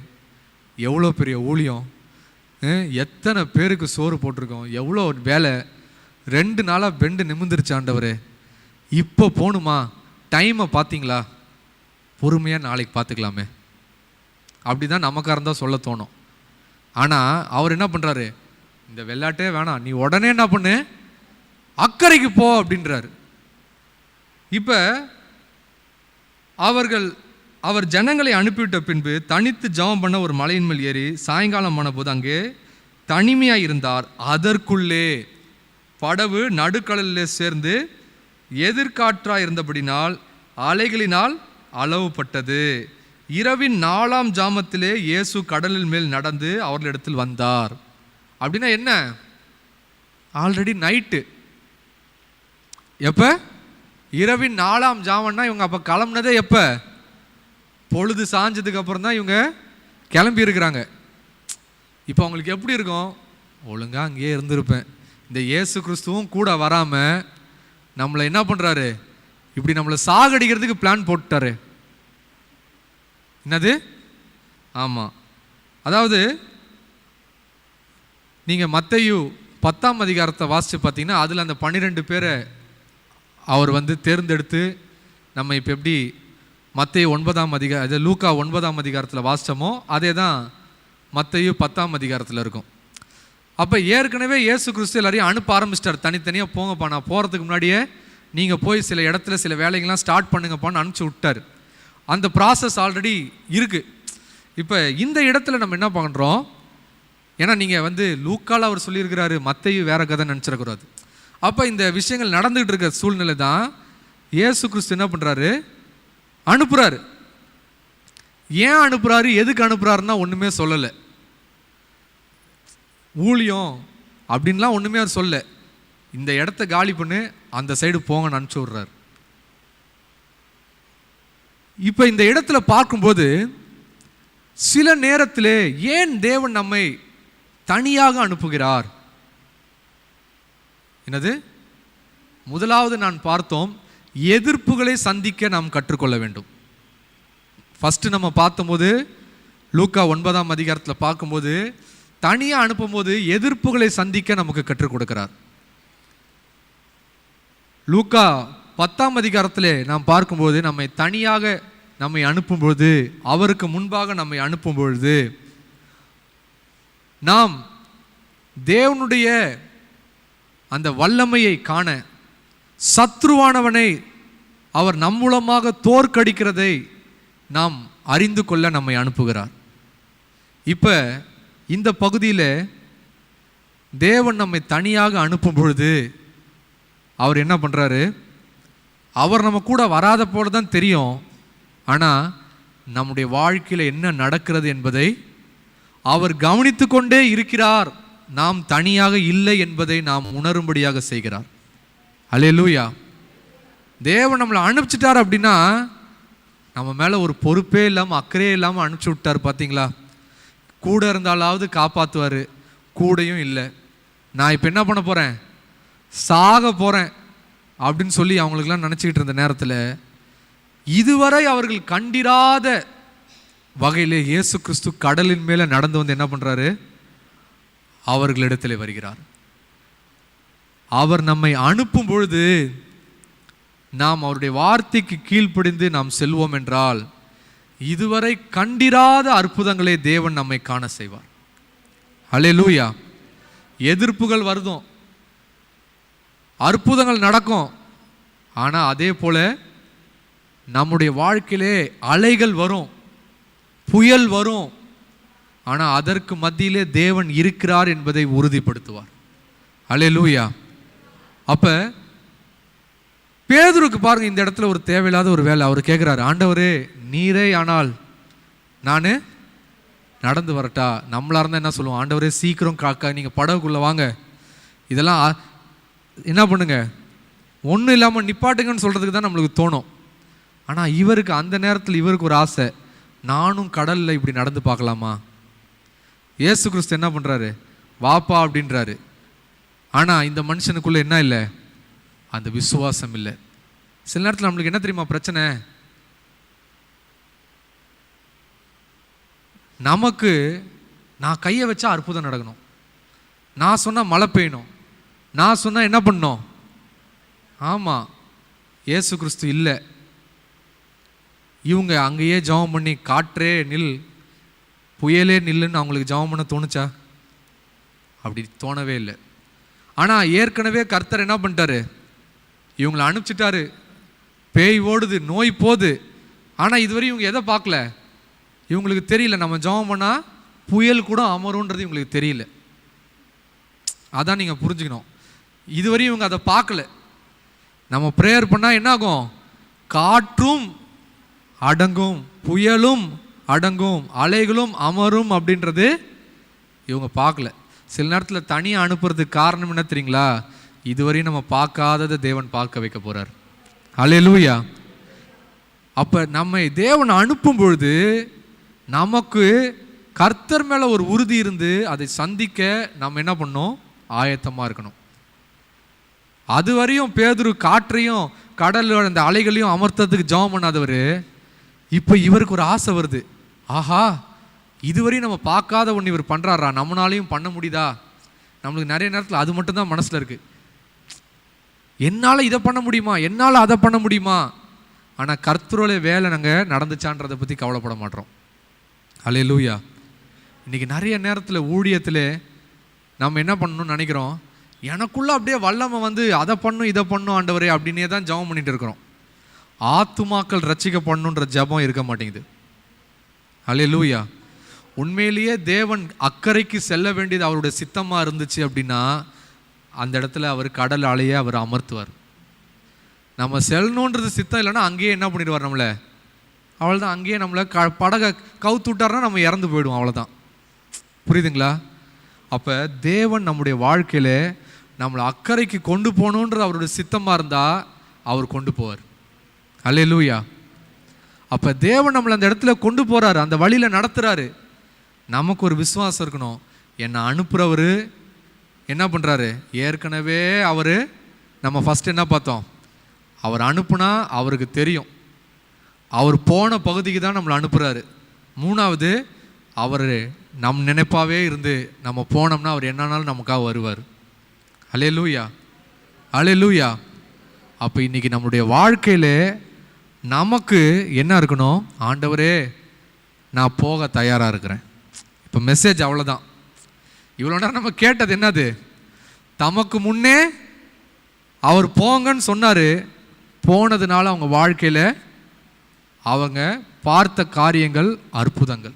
எவ்வளோ பெரிய ஊழியம், எத்தனை பேருக்கு சோறு போட்டிருக்கோம், எவ்வளோ வேலை, 2 நாளாக பெண்டு நிமிர்ந்துருச்சு ஆண்டவரே, இப்போ போகணுமா, டைமை பார்த்தீங்களா, பொறுமையாக நாளைக்கு பார்த்துக்கலாமே, அப்படி தான் நமக்காக இருந்தால் சொல்ல தோணும். ஆனால் அவர் என்ன பண்ணுறாரு? இந்த வெள்ளாட்டே வேணாம், நீ உடனே என்ன பண்ணு, அக்கறைக்கு போ அப்படின்றாரு. இப்போ அவர் ஜனங்களை அனுப்பிவிட்ட பின்பு தனித்து ஜெபம் பண்ண ஒரு மலையின் மேல் ஏறி சாயங்காலம் ஆன போது அங்கே தனிமையாக இருந்தார். அதற்குள்ளே படவு நடுக்கடலிலே சேர்ந்து எதிர்காற்றாக இருந்தபடினால் அலைகளினால் அளவுப்பட்டது. இரவின் 4ஆம் ஜாமத்திலே இயேசு கடலின் மேல் நடந்து அவர்களிடத்தில் வந்தார். அப்படின்னா என்ன? Already night. எப்ப? இரவின் 4ஆம் ஜாமன்னா இவங்க அப்ப கிளம்புனதே எப்ப? பொழுது சாஞ்சதுக்கு அப்புறம் தான் இவங்க கிளம்பி இருக்கிறாங்க. இப்போ அவங்களுக்கு எப்படி இருக்கும்? ஒழுங்கா அங்கேயே இருந்திருப்பேன். இந்த இயேசு கிறிஸ்துவும் கூட வராம நம்மளை என்ன பண்றாரு? இப்படி நம்மளை சாகடிக்கிறதுக்கு பிளான் போட்டுட்டாரு. என்னது? ஆமா. அதாவது நீங்க மத்தேயு 10ஆம் அதிகாரத்தை வாசிச்சு பார்த்தீங்கன்னா அதில் அந்த 12 பேரை அவர் தேர்ந்தெடுத்து, நம்ம இப்போ எப்படி மத்தேயு 9ஆம் அதிகாரம் லூக்கா 9ஆம் அதிகாரத்தில் வாசிச்சோமோ அதே தான் மத்தேயு 10ஆம் அதிகாரத்தில் இருக்கும். அப்போ ஏற்கனவே இயேசு கிறிஸ்து எல்லாரையும் அனுப்ப ஆரம்பிச்சிட்டார். தனித்தனியாக போங்கப்பா, நான் போகிறதுக்கு முன்னாடியே நீங்கள் போய் சில இடத்துல சில வேலைகள்லாம் ஸ்டார்ட் பண்ணுங்கப்பான்னு அனுப்பிச்சி விட்டார். அந்த ப்ராசஸ் ஆல்ரெடி இருக்குது. இப்போ இந்த இடத்துல நம்ம என்ன பண்ணுறோம்? ஏன்னா நீங்கள் லூக்கால அவர் சொல்லியிருக்கிறாரு, மத்தேயு வேற கதை நினச்சிடக்கூடாது. அப்போ இந்த விஷயங்கள் நடந்துகிட்டு இருக்கிற சூழ்நிலை தான் இயேசு கிறிஸ்து என்ன பண்ணுறாரு? அனுப்புகிறாரு. ஏன் அனுப்புகிறாரு, எதுக்கு அனுப்புகிறாருன்னா ஒன்றுமே சொல்லலை. ஊழியம் அப்படின்லாம் ஒன்றுமே அவர் சொல்ல. இந்த இடத்த காலி பண்ணு, அந்த சைடு போங்கன்னு அனுப்பிச்சி விட்றாரு. இப்போ இந்த இடத்துல பார்க்கும்போது சில நேரத்திலே ஏன் தேவன் நம்மை தனியாக அனுப்புகிறார்? என்னது? முதலாவது நான் பார்த்தோம், எதிர்ப்புகளை சந்திக்க நாம் கற்றுக்கொள்ள வேண்டும். ஃபர்ஸ்ட் நம்ம பார்த்தபோது லூக்கா 9ஆம் அதிகாரத்தில் பார்க்கும்போது தனியாக அனுப்பும்போது எதிர்ப்புகளை சந்திக்க நமக்கு கற்றுக் கொடுக்கிறார். லூக்கா 10ஆம் அதிகாரத்திலே நாம் பார்க்கும்போது நம்மை தனியாக நம்மை அனுப்பும்பொழுது, அவருக்கு முன்பாக நம்மை அனுப்பும் பொழுது நாம் தேவனுடைய அந்த வல்லமையை காண, சத்ருவானவனை அவர் நம் மூலமாக தோற்கடிக்கிறதை நாம் அறிந்து கொள்ள நம்மை அனுப்புகிறார். இப்போ இந்த பகுதியில் தேவன் நம்மை தனியாக அனுப்பும் பொழுது அவர் என்ன பண்ணுறாரு? அவர் நம்ம கூட வராத போல தான் தெரியும், ஆனால் நம்முடைய வாழ்க்கையில் என்ன நடக்கிறது என்பதை அவர் கவனித்து கொண்டே இருக்கிறார். நாம் தனியாக இல்லை என்பதை நாம் உணரும்படியாக செய்கிறார். அல்லேலூயா. தேவன் நம்மளை அனுப்பிச்சிட்டார் அப்படின்னா நம்ம மேலே ஒரு பொறுப்பே இல்லாமல் அக்கறையே இல்லாமல் அனுப்பிச்சி விட்டார். பார்த்தீங்களா? கூட இருந்தாலாவது காப்பாற்றுவார், கூடையும் இல்லை. நான் இப்போ என்ன பண்ண போகிறேன்? சாக போகிறேன் அப்படின்னு சொல்லி அவங்களுக்கெல்லாம் நினச்சிக்கிட்டு இருந்த நேரத்தில் இதுவரை அவர்கள் கண்டிராத வகையிலே இயேசு கிறிஸ்து கடலின் மேலே நடந்து என்ன பண்ணுறாரு? அவர்களிடத்தில் வருகிறார். அவர் நம்மை அனுப்பும் பொழுது நாம் அவருடைய வார்த்தைக்கு கீழ்ப்படிந்து நாம் செல்வோம் என்றால் இதுவரை கண்டிராத அற்புதங்களை தேவன் நம்மை காண செய்வார். அல்லேலூயா. எதிர்ப்புகள் வருதும், அற்புதங்கள் நடக்கும். ஆனால் அதே போல நம்முடைய வாழ்க்கையிலே அலைகள் வரும், புயல் வரும். ஆனால் அதற்கு மத்தியிலே தேவன் இருக்கிறார் என்பதை உறுதிப்படுத்துவார். அல்லேலூயா. அப்போ பேதுருக்கு பாருங்க, இந்த இடத்துல ஒரு தேவையில்லாத ஒரு வேலை. அவர் கேட்குறாரு, ஆண்டவரே நீரே ஆனால் நான் நடந்து வரட்டா? நம்மளா இருந்தால் என்ன சொல்லுவோம்? ஆண்டவரே சீக்கிரம் காக்கா, நீங்கள் படகுக்குள்ளே வாங்க, இதெல்லாம் என்ன பண்ணுங்க, ஒன்றும் இல்லாமல் நிப்பாட்டுங்கன்னு சொல்கிறதுக்கு தான் நம்மளுக்கு தோணும். ஆனால் இவருக்கு அந்த நேரத்தில் இவருக்கு ஒரு ஆசை, நானும் கடலில் இப்படி நடந்து பார்க்கலாமா? இயேசு கிறிஸ்து என்ன பண்ணுறாரு? வாப்பா அப்படின்றாரு. ஆனால் இந்த மனுஷனுக்குள்ளே என்ன இல்லை? அந்த விசுவாசம் இல்லை. சில நேரத்தில் நம்மளுக்கு என்ன தெரியுமா பிரச்சனை? நமக்கு நான் கையை வச்சா அற்புதம் நடக்கணும், நான் சொன்னால் மழை பெய்யணும், நான் சொன்னால் என்ன பண்ணணும்? ஆமாம், இயேசு கிறிஸ்து இல்லை. இவங்க அங்கேயே ஜெபம் பண்ணி காற்றே நில், புயலே நில்லுன்னு அவங்களுக்கு ஜெபம் பண்ண தோணுச்சா? அப்படி தோணவே இல்லை. ஆனால் ஏற்கனவே கர்த்தர் என்ன பண்ணிட்டாரு? இவங்களை அனுப்பிச்சிட்டாரு. பேய் ஓடுது, நோய் போகுது. ஆனால் இதுவரை இவங்க எதை பார்க்கல? இவங்களுக்கு தெரியல நம்ம ஜெபம் பண்ணால் புயல் கூட அமருன்றது இவங்களுக்கு தெரியல. அதான் நீங்கள் புரிஞ்சுக்கணும். இதுவரையும் இவங்க அதை பார்க்கல. நம்ம ப்ரேயர் பண்ணால் என்ன ஆகும்? காற்றும் அடங்கும், புயலும் அடங்கும், அலைகளும் அமரும் அப்படின்றது இவங்க பார்க்கல. சில நேரத்தில் தனியாக அனுப்புறதுக்கு காரணம் என்ன தெரியுங்களா? இதுவரையும் நம்ம பார்க்காததை தேவன் பார்க்க வைக்க போறார். அல்லேலூயா. அப்போ நம்ம தேவன் அனுப்பும் பொழுது நமக்கு கர்த்தர் மேலே ஒரு உறுதி இருந்து அதை சந்திக்க நம்ம என்ன பண்ணோம்? ஆயத்தமாக இருக்கணும். அது வரையும் பேதுரு காற்றையும் கடலோட அந்த அலைகளையும் அமர்த்ததுக்கு ஜெபம் பண்ணாதவர், இப்போ இவருக்கு ஒரு ஆசை வருது. ஆஹா, இதுவரையும் நம்ம பார்க்காத ஒன்று இவர் பண்ணுறாரா, நம்மளாலையும் பண்ண முடியுதா? நம்மளுக்கு நிறைய நேரத்தில் அது மட்டும்தான் மனசில் இருக்குது. என்னால் இதை பண்ண முடியுமா, என்னால் அதை பண்ண முடியுமா? ஆனால் கர்த்தரோட வேலை நாங்கள் நடந்துச்சான்றதை பற்றி கவலைப்பட மாட்டோம். அல்லேலூயா. இன்றைக்கி நிறைய நேரத்தில் ஊழியத்தில் நம்ம என்ன பண்ணணும்னு நினைக்கிறோம், எனக்குள்ளே அப்படியே வல்லமை வந்து அதை பண்ணும் இதை பண்ணும் ஆண்டவரே அப்படின்னே தான் ஜெபம் பண்ணிட்டு இருக்கிறோம். ஆத்துமாக்கள் ரட்சிக்கப்படணுன்ற ஜெபம் இருக்க மாட்டேங்குது. அல்லேலூயா. உண்மையிலேயே தேவன் அக்கறைக்கு செல்ல வேண்டியது அவருடைய சித்தமாக இருந்துச்சு அப்படின்னா அந்த இடத்துல அவர் கடல் அலையை அவர் அமர்த்துவார். நம்ம செல்லணுன்றது சித்தம் இல்லைன்னா அங்கேயே என்ன பண்ணிடுவார் நம்மளை, அவ்வளோதான். அங்கேயே நம்மளை படகை கவுத்து விட்டார்னா நம்ம இறந்து போயிடுவோம், அவ்வளோதான். புரியுதுங்களா? அப்போ தேவன் நம்முடைய வாழ்க்கையில் நம்மளை அக்கறைக்கு கொண்டு போகணுன்றது அவருடைய சித்தமாக இருந்தால் அவர் கொண்டு போவார். அல்லேலூயா. அப்போ தேவன் நம்மளை அந்த இடத்துல கொண்டு போகிறாரு, அந்த வழியில் நடத்துகிறாரு. நமக்கு ஒரு விசுவாசம் இருக்கணும். என்னை அனுப்புகிறவர் என்ன பண்ணுறாரு? ஏற்கனவே அவர் நம்ம ஃபஸ்ட்டு என்ன பார்த்தோம்? அவர் அனுப்புனா அவருக்கு தெரியும், அவர் போன பகுதிக்கு தான் நம்மளை அனுப்புகிறாரு. மூணாவது, அவர் நம் நினைப்பாவே இருந்து நம்ம போனோம்னா அவர் என்னன்னாலும் நமக்காக வருவார். அல்லேலூயா, அல்லேலூயா. அப்போ இன்றைக்கி நம்முடைய வாழ்க்கையில் நமக்கு என்ன இருக்கணும்? ஆண்டவரே நான் போக தயாராக இருக்கிறேன். இப்போ மெசேஜ் அவ்வளோதான். இவ்வளோ நேரம் நம்ம கேட்டது என்னது? தமக்கு முன்னே அவர் போங்கன்னு சொன்னார். போனதுனால அவங்க வாழ்க்கையில் அவங்க பார்த்த காரியங்கள் அற்புதங்கள்.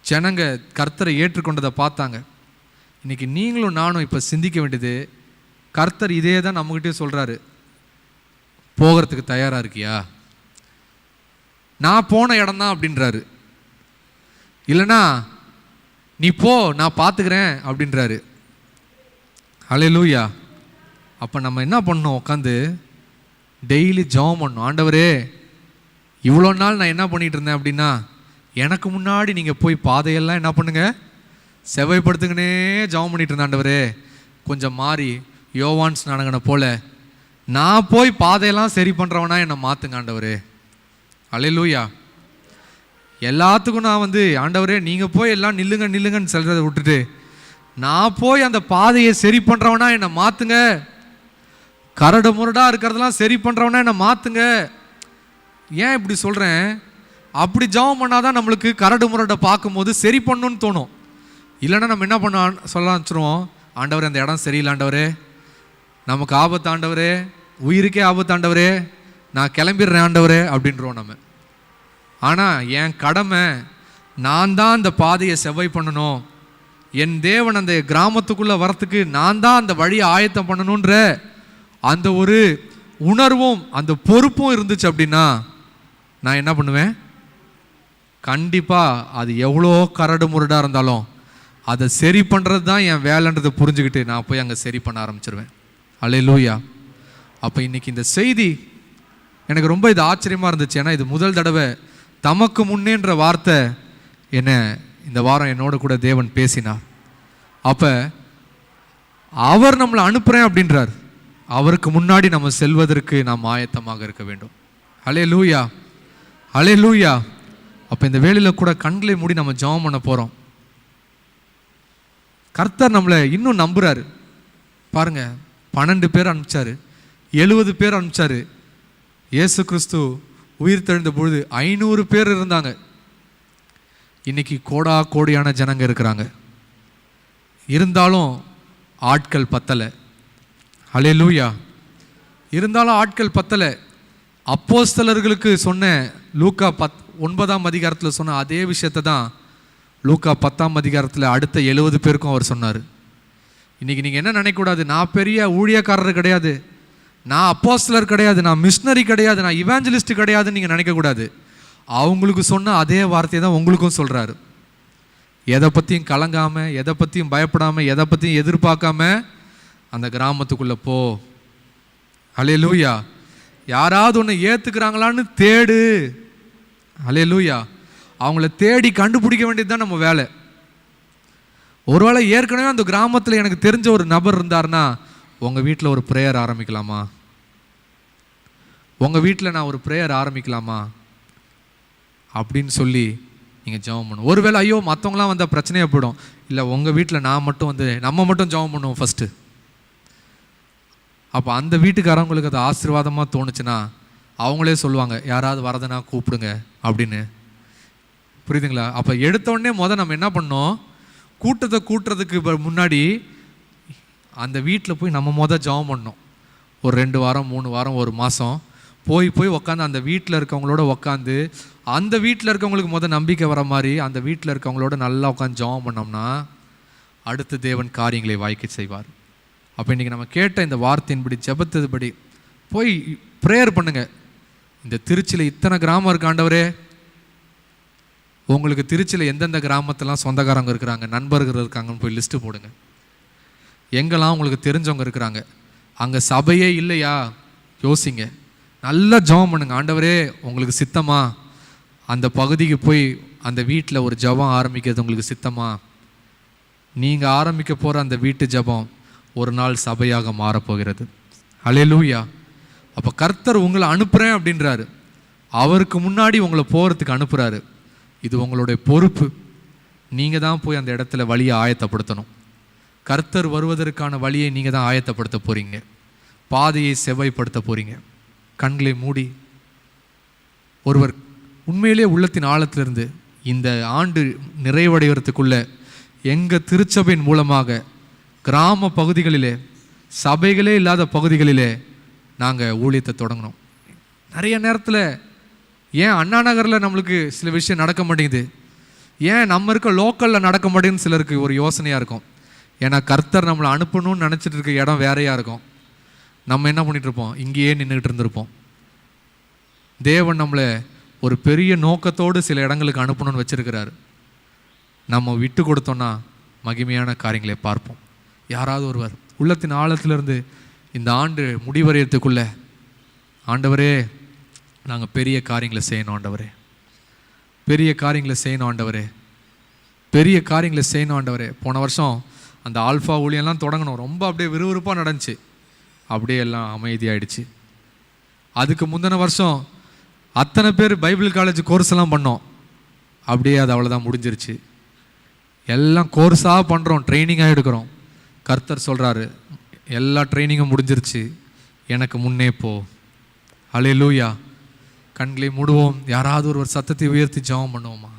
ஜனங்க கர்த்தரை ஏற்றுக்கொண்டதை பார்த்தாங்க. இன்றைக்கி நீங்களும் நானும் இப்போ சிந்திக்க வேண்டியது, கர்த்தர் இதே தான் நம்மகிட்டே சொல்கிறாரு. போகிறதுக்கு தயாராக இருக்கியா? நான் போன இடம் தான் அப்படின்றாரு. இல்லைனா நீ போ நான் பார்த்துக்கிறேன் அப்படின்றாரு. அல்லேலூயா. அப்போ நம்ம என்ன பண்ணணும்? உட்காந்து டெய்லி ஜெபம் பண்ணணும். ஆண்டவரே, இவ்வளோ நாள் நான் என்ன பண்ணிகிட்டு இருந்தேன் அப்படின்னா, எனக்கு முன்னாடி நீங்கள் போய் பாதையெல்லாம் என்ன பண்ணுங்க, செவ்வாய்ப்படுத்துங்கன்னே ஜெபம் பண்ணிட்டு இருந்தேன். ஆண்டவரே, கொஞ்சம் மாறி யோவான் ஸ்நானகனை போல நான் போய் பாதையெல்லாம் சரி பண்ணுறவனா என்னை மாற்றுங்க ஆண்டவரே. அல்லேலூயா. எல்லாத்துக்கும் நான் வந்து ஆண்டவரே நீங்கள் போய் எல்லாம் நில்லுங்கன்னு சொல்கிறத விட்டுட்டு நான் போய் அந்த பாதையை சரி பண்ணுறவனா என்னை மாற்றுங்க, கரடு முரடாக இருக்கிறதெல்லாம் சரி பண்ணுறவனா என்னை மாற்றுங்க. ஏன் இப்படி சொல்கிறேன்? அப்படி ஜெபம் பண்ணாதான் நம்மளுக்கு கரடு முரடை பார்க்கும்போது சரி பண்ணணும்னு தோணும். இல்லைன்னா நம்ம என்ன பண்ண சொல்ல ஆரம்பிச்சிருவோம், ஆண்டவரே அந்த இடம் சரியில்லை ஆண்டவரே, நமக்கு ஆபத்து ஆண்டவரே, உயிருக்கே ஆபத்து ஆண்டவரே, நான் கிளம்பிடுறேன் ஆண்டவரே அப்படின்றோம் நம்ம. ஆனால் என் கடமை, நான் தான் அந்த பாதையை செவ்வாய் பண்ணணும், என் தேவன் அந்த கிராமத்துக்குள்ளே வரத்துக்கு நான் தான் அந்த வழியை ஆயத்தம் பண்ணணுன்ற அந்த ஒரு உணர்வும் அந்த பொறுப்பும் இருந்துச்சு அப்படின்னா நான் என்ன பண்ணுவேன்? கண்டிப்பாக அது எவ்வளோ கரடு முரடாக இருந்தாலும் அதை சரி பண்ணுறது தான் என் வேலைன்றதை புரிஞ்சுக்கிட்டு நான் போய் அங்கே சரி பண்ண ஆரம்பிச்சிருவேன். அல்லேலூயா. அப்போ இன்றைக்கி இந்த செய்தி எனக்கு ரொம்ப இது ஆச்சரியமாக இருந்துச்சு. ஏன்னா இது முதல் தடவை தமக்கு முன்னேன்ற வார்த்தை என்ன இந்த வாரம் என்னோட கூட தேவன் பேசினார். அப்போ அவர் நம்மளை அனுப்புகிறேன் அப்படின்றார். அவருக்கு முன்னாடி நம்ம செல்வதற்கு நாம் ஆயத்தமாக இருக்க வேண்டும். அல்லேலூயா, அல்லேலூயா. அப்போ இந்த வேளையில் கூட கண்களை மூடி நம்ம ஜெபம் பண்ண போகிறோம். கர்த்தர் நம்மளை இன்னும் நம்புகிறாரு. பாருங்க, 12 பேர் அனுப்பிச்சாரு, 70 பேர் அனுப்பிச்சாரு. இயேசு கிறிஸ்து உயிர் தெழுந்த பொழுது 500 பேர் இருந்தாங்க. இன்னைக்கு கோடியான ஜனங்க இருக்கிறாங்க. இருந்தாலும் ஆட்கள் பத்தலை. அல்லேலூயா. இருந்தாலும் ஆட்கள் பத்தலை. அப்போஸ்தலர்களுக்கு சொன்ன லூக்கா 9ஆம் அதிகாரத்தில் சொன்ன அதே விஷயத்தை தான் லூக்கா 10ஆம் அதிகாரத்தில் அடுத்த 70 பேருக்கும் அவர் சொன்னார். இன்றைக்கி நீங்கள் என்ன நினைக்கக்கூடாது, நான் பெரிய ஊழியக்காரர் கிடையாது, நான் அப்போஸ்தலர் கிடையாது, நான் மிஷினரி கிடையாது, நான் இவாஞ்சலிஸ்ட் கிடையாதுன்னு நீங்கள் நினைக்கக்கூடாது. அவங்களுக்கு சொன்ன அதே வார்த்தையை தான் உங்களுக்கும் சொல்கிறாரு. எதை பற்றியும் கலங்காமல், எதை பற்றியும் பயப்படாமல், எதை பற்றியும் எதிர்பார்க்காம அந்த கிராமத்துக்குள்ளே போ. ஹல்லேலூயா. யாராவது ஒன்று ஏற்றுக்கிறாங்களான்னு தேடு. ஹல்லேலூயா. அவங்கள தேடி கண்டுபிடிக்க வேண்டியது தான் நம்ம வேலை. ஒருவேளை ஏற்கனவே அந்த கிராமத்தில் எனக்கு தெரிஞ்ச ஒரு நபர் இருந்தார்னா, உங்கள் வீட்டில் ஒரு ப்ரேயர் ஆரம்பிக்கலாமா? உங்கள் வீட்டில் நான் ஒரு ப்ரேயர் ஆரம்பிக்கலாமா அப்படின்னு சொல்லி நீங்கள் ஜெபம் பண்ணுவோம். ஒருவேளை ஐயோ மற்றவங்களாம் வந்தால் பிரச்சனையாக போயிடும். இல்லை, உங்கள் வீட்டில் நான் மட்டும் வந்து நம்ம மட்டும் ஜெபம் பண்ணுவோம் ஃபஸ்ட்டு. அப்போ அந்த வீட்டுக்காரவங்களுக்கு அது ஆசீர்வாதமாக தோணுச்சுன்னா அவங்களே சொல்லுவாங்க, யாராவது வரதுனா கூப்பிடுங்க அப்படின்னு. புரியுதுங்களா? அப்போ எடுத்தோடனே நம்ம என்ன பண்ணோம், கூட்டத்தை கூட்டுறதுக்கு முன்னாடி அந்த வீட்டில் போய் நம்ம ஜெபம் பண்ணோம். ஒரு 2 வாரம் 3 வாரம் 1 மாதம் போய் உட்காந்து அந்த வீட்டில் இருக்கவங்களோட உட்காந்து, அந்த வீட்டில் இருக்கவங்களுக்கு நம்பிக்கை வர மாதிரி அந்த வீட்டில் இருக்கவங்களோட நல்லா உட்காந்து ஜெபம் பண்ணோம்னா அடுத்து தேவன் காரியங்களை வாய்க்க செய்வார். அப்போ இன்றைக்கி நம்ம கேட்ட இந்த வார்த்தையின்படி, ஜெபத்ததுபடி போய் ப்ரேயர் பண்ணுங்க. இந்த திருச்சியில் இத்தனை கிராமம் இருக்காண்டவரே, உங்களுக்கு திருச்சியில் எந்தெந்த கிராமத்தெல்லாம் சொந்தக்காரங்க இருக்கிறாங்க, நண்பர்கள் இருக்காங்கன்னு போய் லிஸ்ட்டு போடுங்க. எங்கெல்லாம் உங்களுக்கு தெரிஞ்சவங்க இருக்கிறாங்க, அங்கே சபையே இல்லையா யோசிங்க. நல்லா ஜெபம் பண்ணுங்க. ஆண்டவரே உங்களுக்கு சித்தமா அந்த பகுதிக்கு போய் அந்த வீட்டில் ஒரு ஜெபம் ஆரம்பிக்கிறது உங்களுக்கு சித்தமா? நீங்கள் ஆரம்பிக்க போகிற அந்த வீட்டு ஜெபம் ஒரு நாள் சபையாக மாறப்போகிறது. ஹல்லேலூயா. அப்போ கர்த்தர் உங்களை அனுப்புகிறேன் அப்படின்றாரு. அவருக்கு முன்னாடி உங்களை போகிறதுக்கு அனுப்புகிறாரு. இது உங்களுடைய பொறுப்பு. நீங்கள் தான் போய் அந்த இடத்துல வழியை ஆயத்தப்படுத்தணும். கர்த்தர் வருவதற்கான வழியை நீங்கள் தான் ஆயத்தப்படுத்த போகிறீங்க. பாதையை செவ்வாய்ப்படுத்த போகிறீங்க. கண்களை மூடி ஒருவர் உண்மையிலே உள்ளத்தின் ஆழத்திலிருந்து இந்த ஆண்டு நிறைவடைகிறதுக்குள்ள எங்கள் திருச்சபையின் மூலமாக கிராம பகுதிகளிலே, சபைகளே இல்லாத பகுதிகளிலே நாங்கள் ஊழியத்தை தொடங்கணும். நிறைய நேரத்தில் ஏன் அண்ணா நகரில் நம்மளுக்கு சில விஷயம் நடக்க மாட்டேங்குது, ஏன் நம்ம இருக்க லோக்கலில் நடக்க மாட்டேங்குன்னு சிலருக்கு ஒரு யோசனையாக இருக்கும். ஏன்னா கர்த்தர் நம்மளை அனுப்பணும்னு நினச்சிட்டு இருக்க இடம் வேறையாக இருக்கும். நம்ம என்ன பண்ணிகிட்ருப்போம், இங்கேயே நின்றுக்கிட்டு இருந்திருப்போம். தேவன் நம்மளை ஒரு பெரிய நோக்கத்தோடு சில இடங்களுக்கு அனுப்பணும்னு வச்சுருக்கிறாரு. நம்ம விட்டு கொடுத்தோன்னா மகிமையான காரியங்களை பார்ப்போம். யாராவது ஒருவர் உள்ளத்தின் ஆழத்திலிருந்து இந்த ஆண்டு முடிவடையத்துக்குள்ள, ஆண்டவரே நாங்கள் பெரிய காரியங்களை செய்யணும், ஆண்டவரே பெரிய காரியங்களை செய்யணும், ஆண்டவரே பெரிய காரியங்களை செய்யணும், ஆண்டவரே. போன வருஷம் அந்த ஆல்ஃபா ஊழியெல்லாம் தொடங்கணும், ரொம்ப அப்படியே விறுவிறுப்பாக நடந்துச்சு, அப்படியே எல்லாம் அமைதியாயிடுச்சு. அதுக்கு முந்தின வருஷம் அத்தனை பேர் பைபிள் காலேஜ் கோர்ஸ் எல்லாம் பண்ணோம், அப்படியே அது அவ்வளோதான் முடிஞ்சிருச்சு. எல்லாம் கோர்ஸாக பண்ணுறோம், ட்ரைனிங்காக எடுக்கிறோம். கர்த்தர் சொல்கிறாரு, எல்லா ட்ரைனிங்கும் முடிஞ்சிருச்சு, எனக்கு முன்னே போ. ஹல்லேலூயா. கண்களை மூடுவோம். யாராவது ஒரு சத்தத்தை உயர்த்தி ஜெபம் பண்ணுவோமா?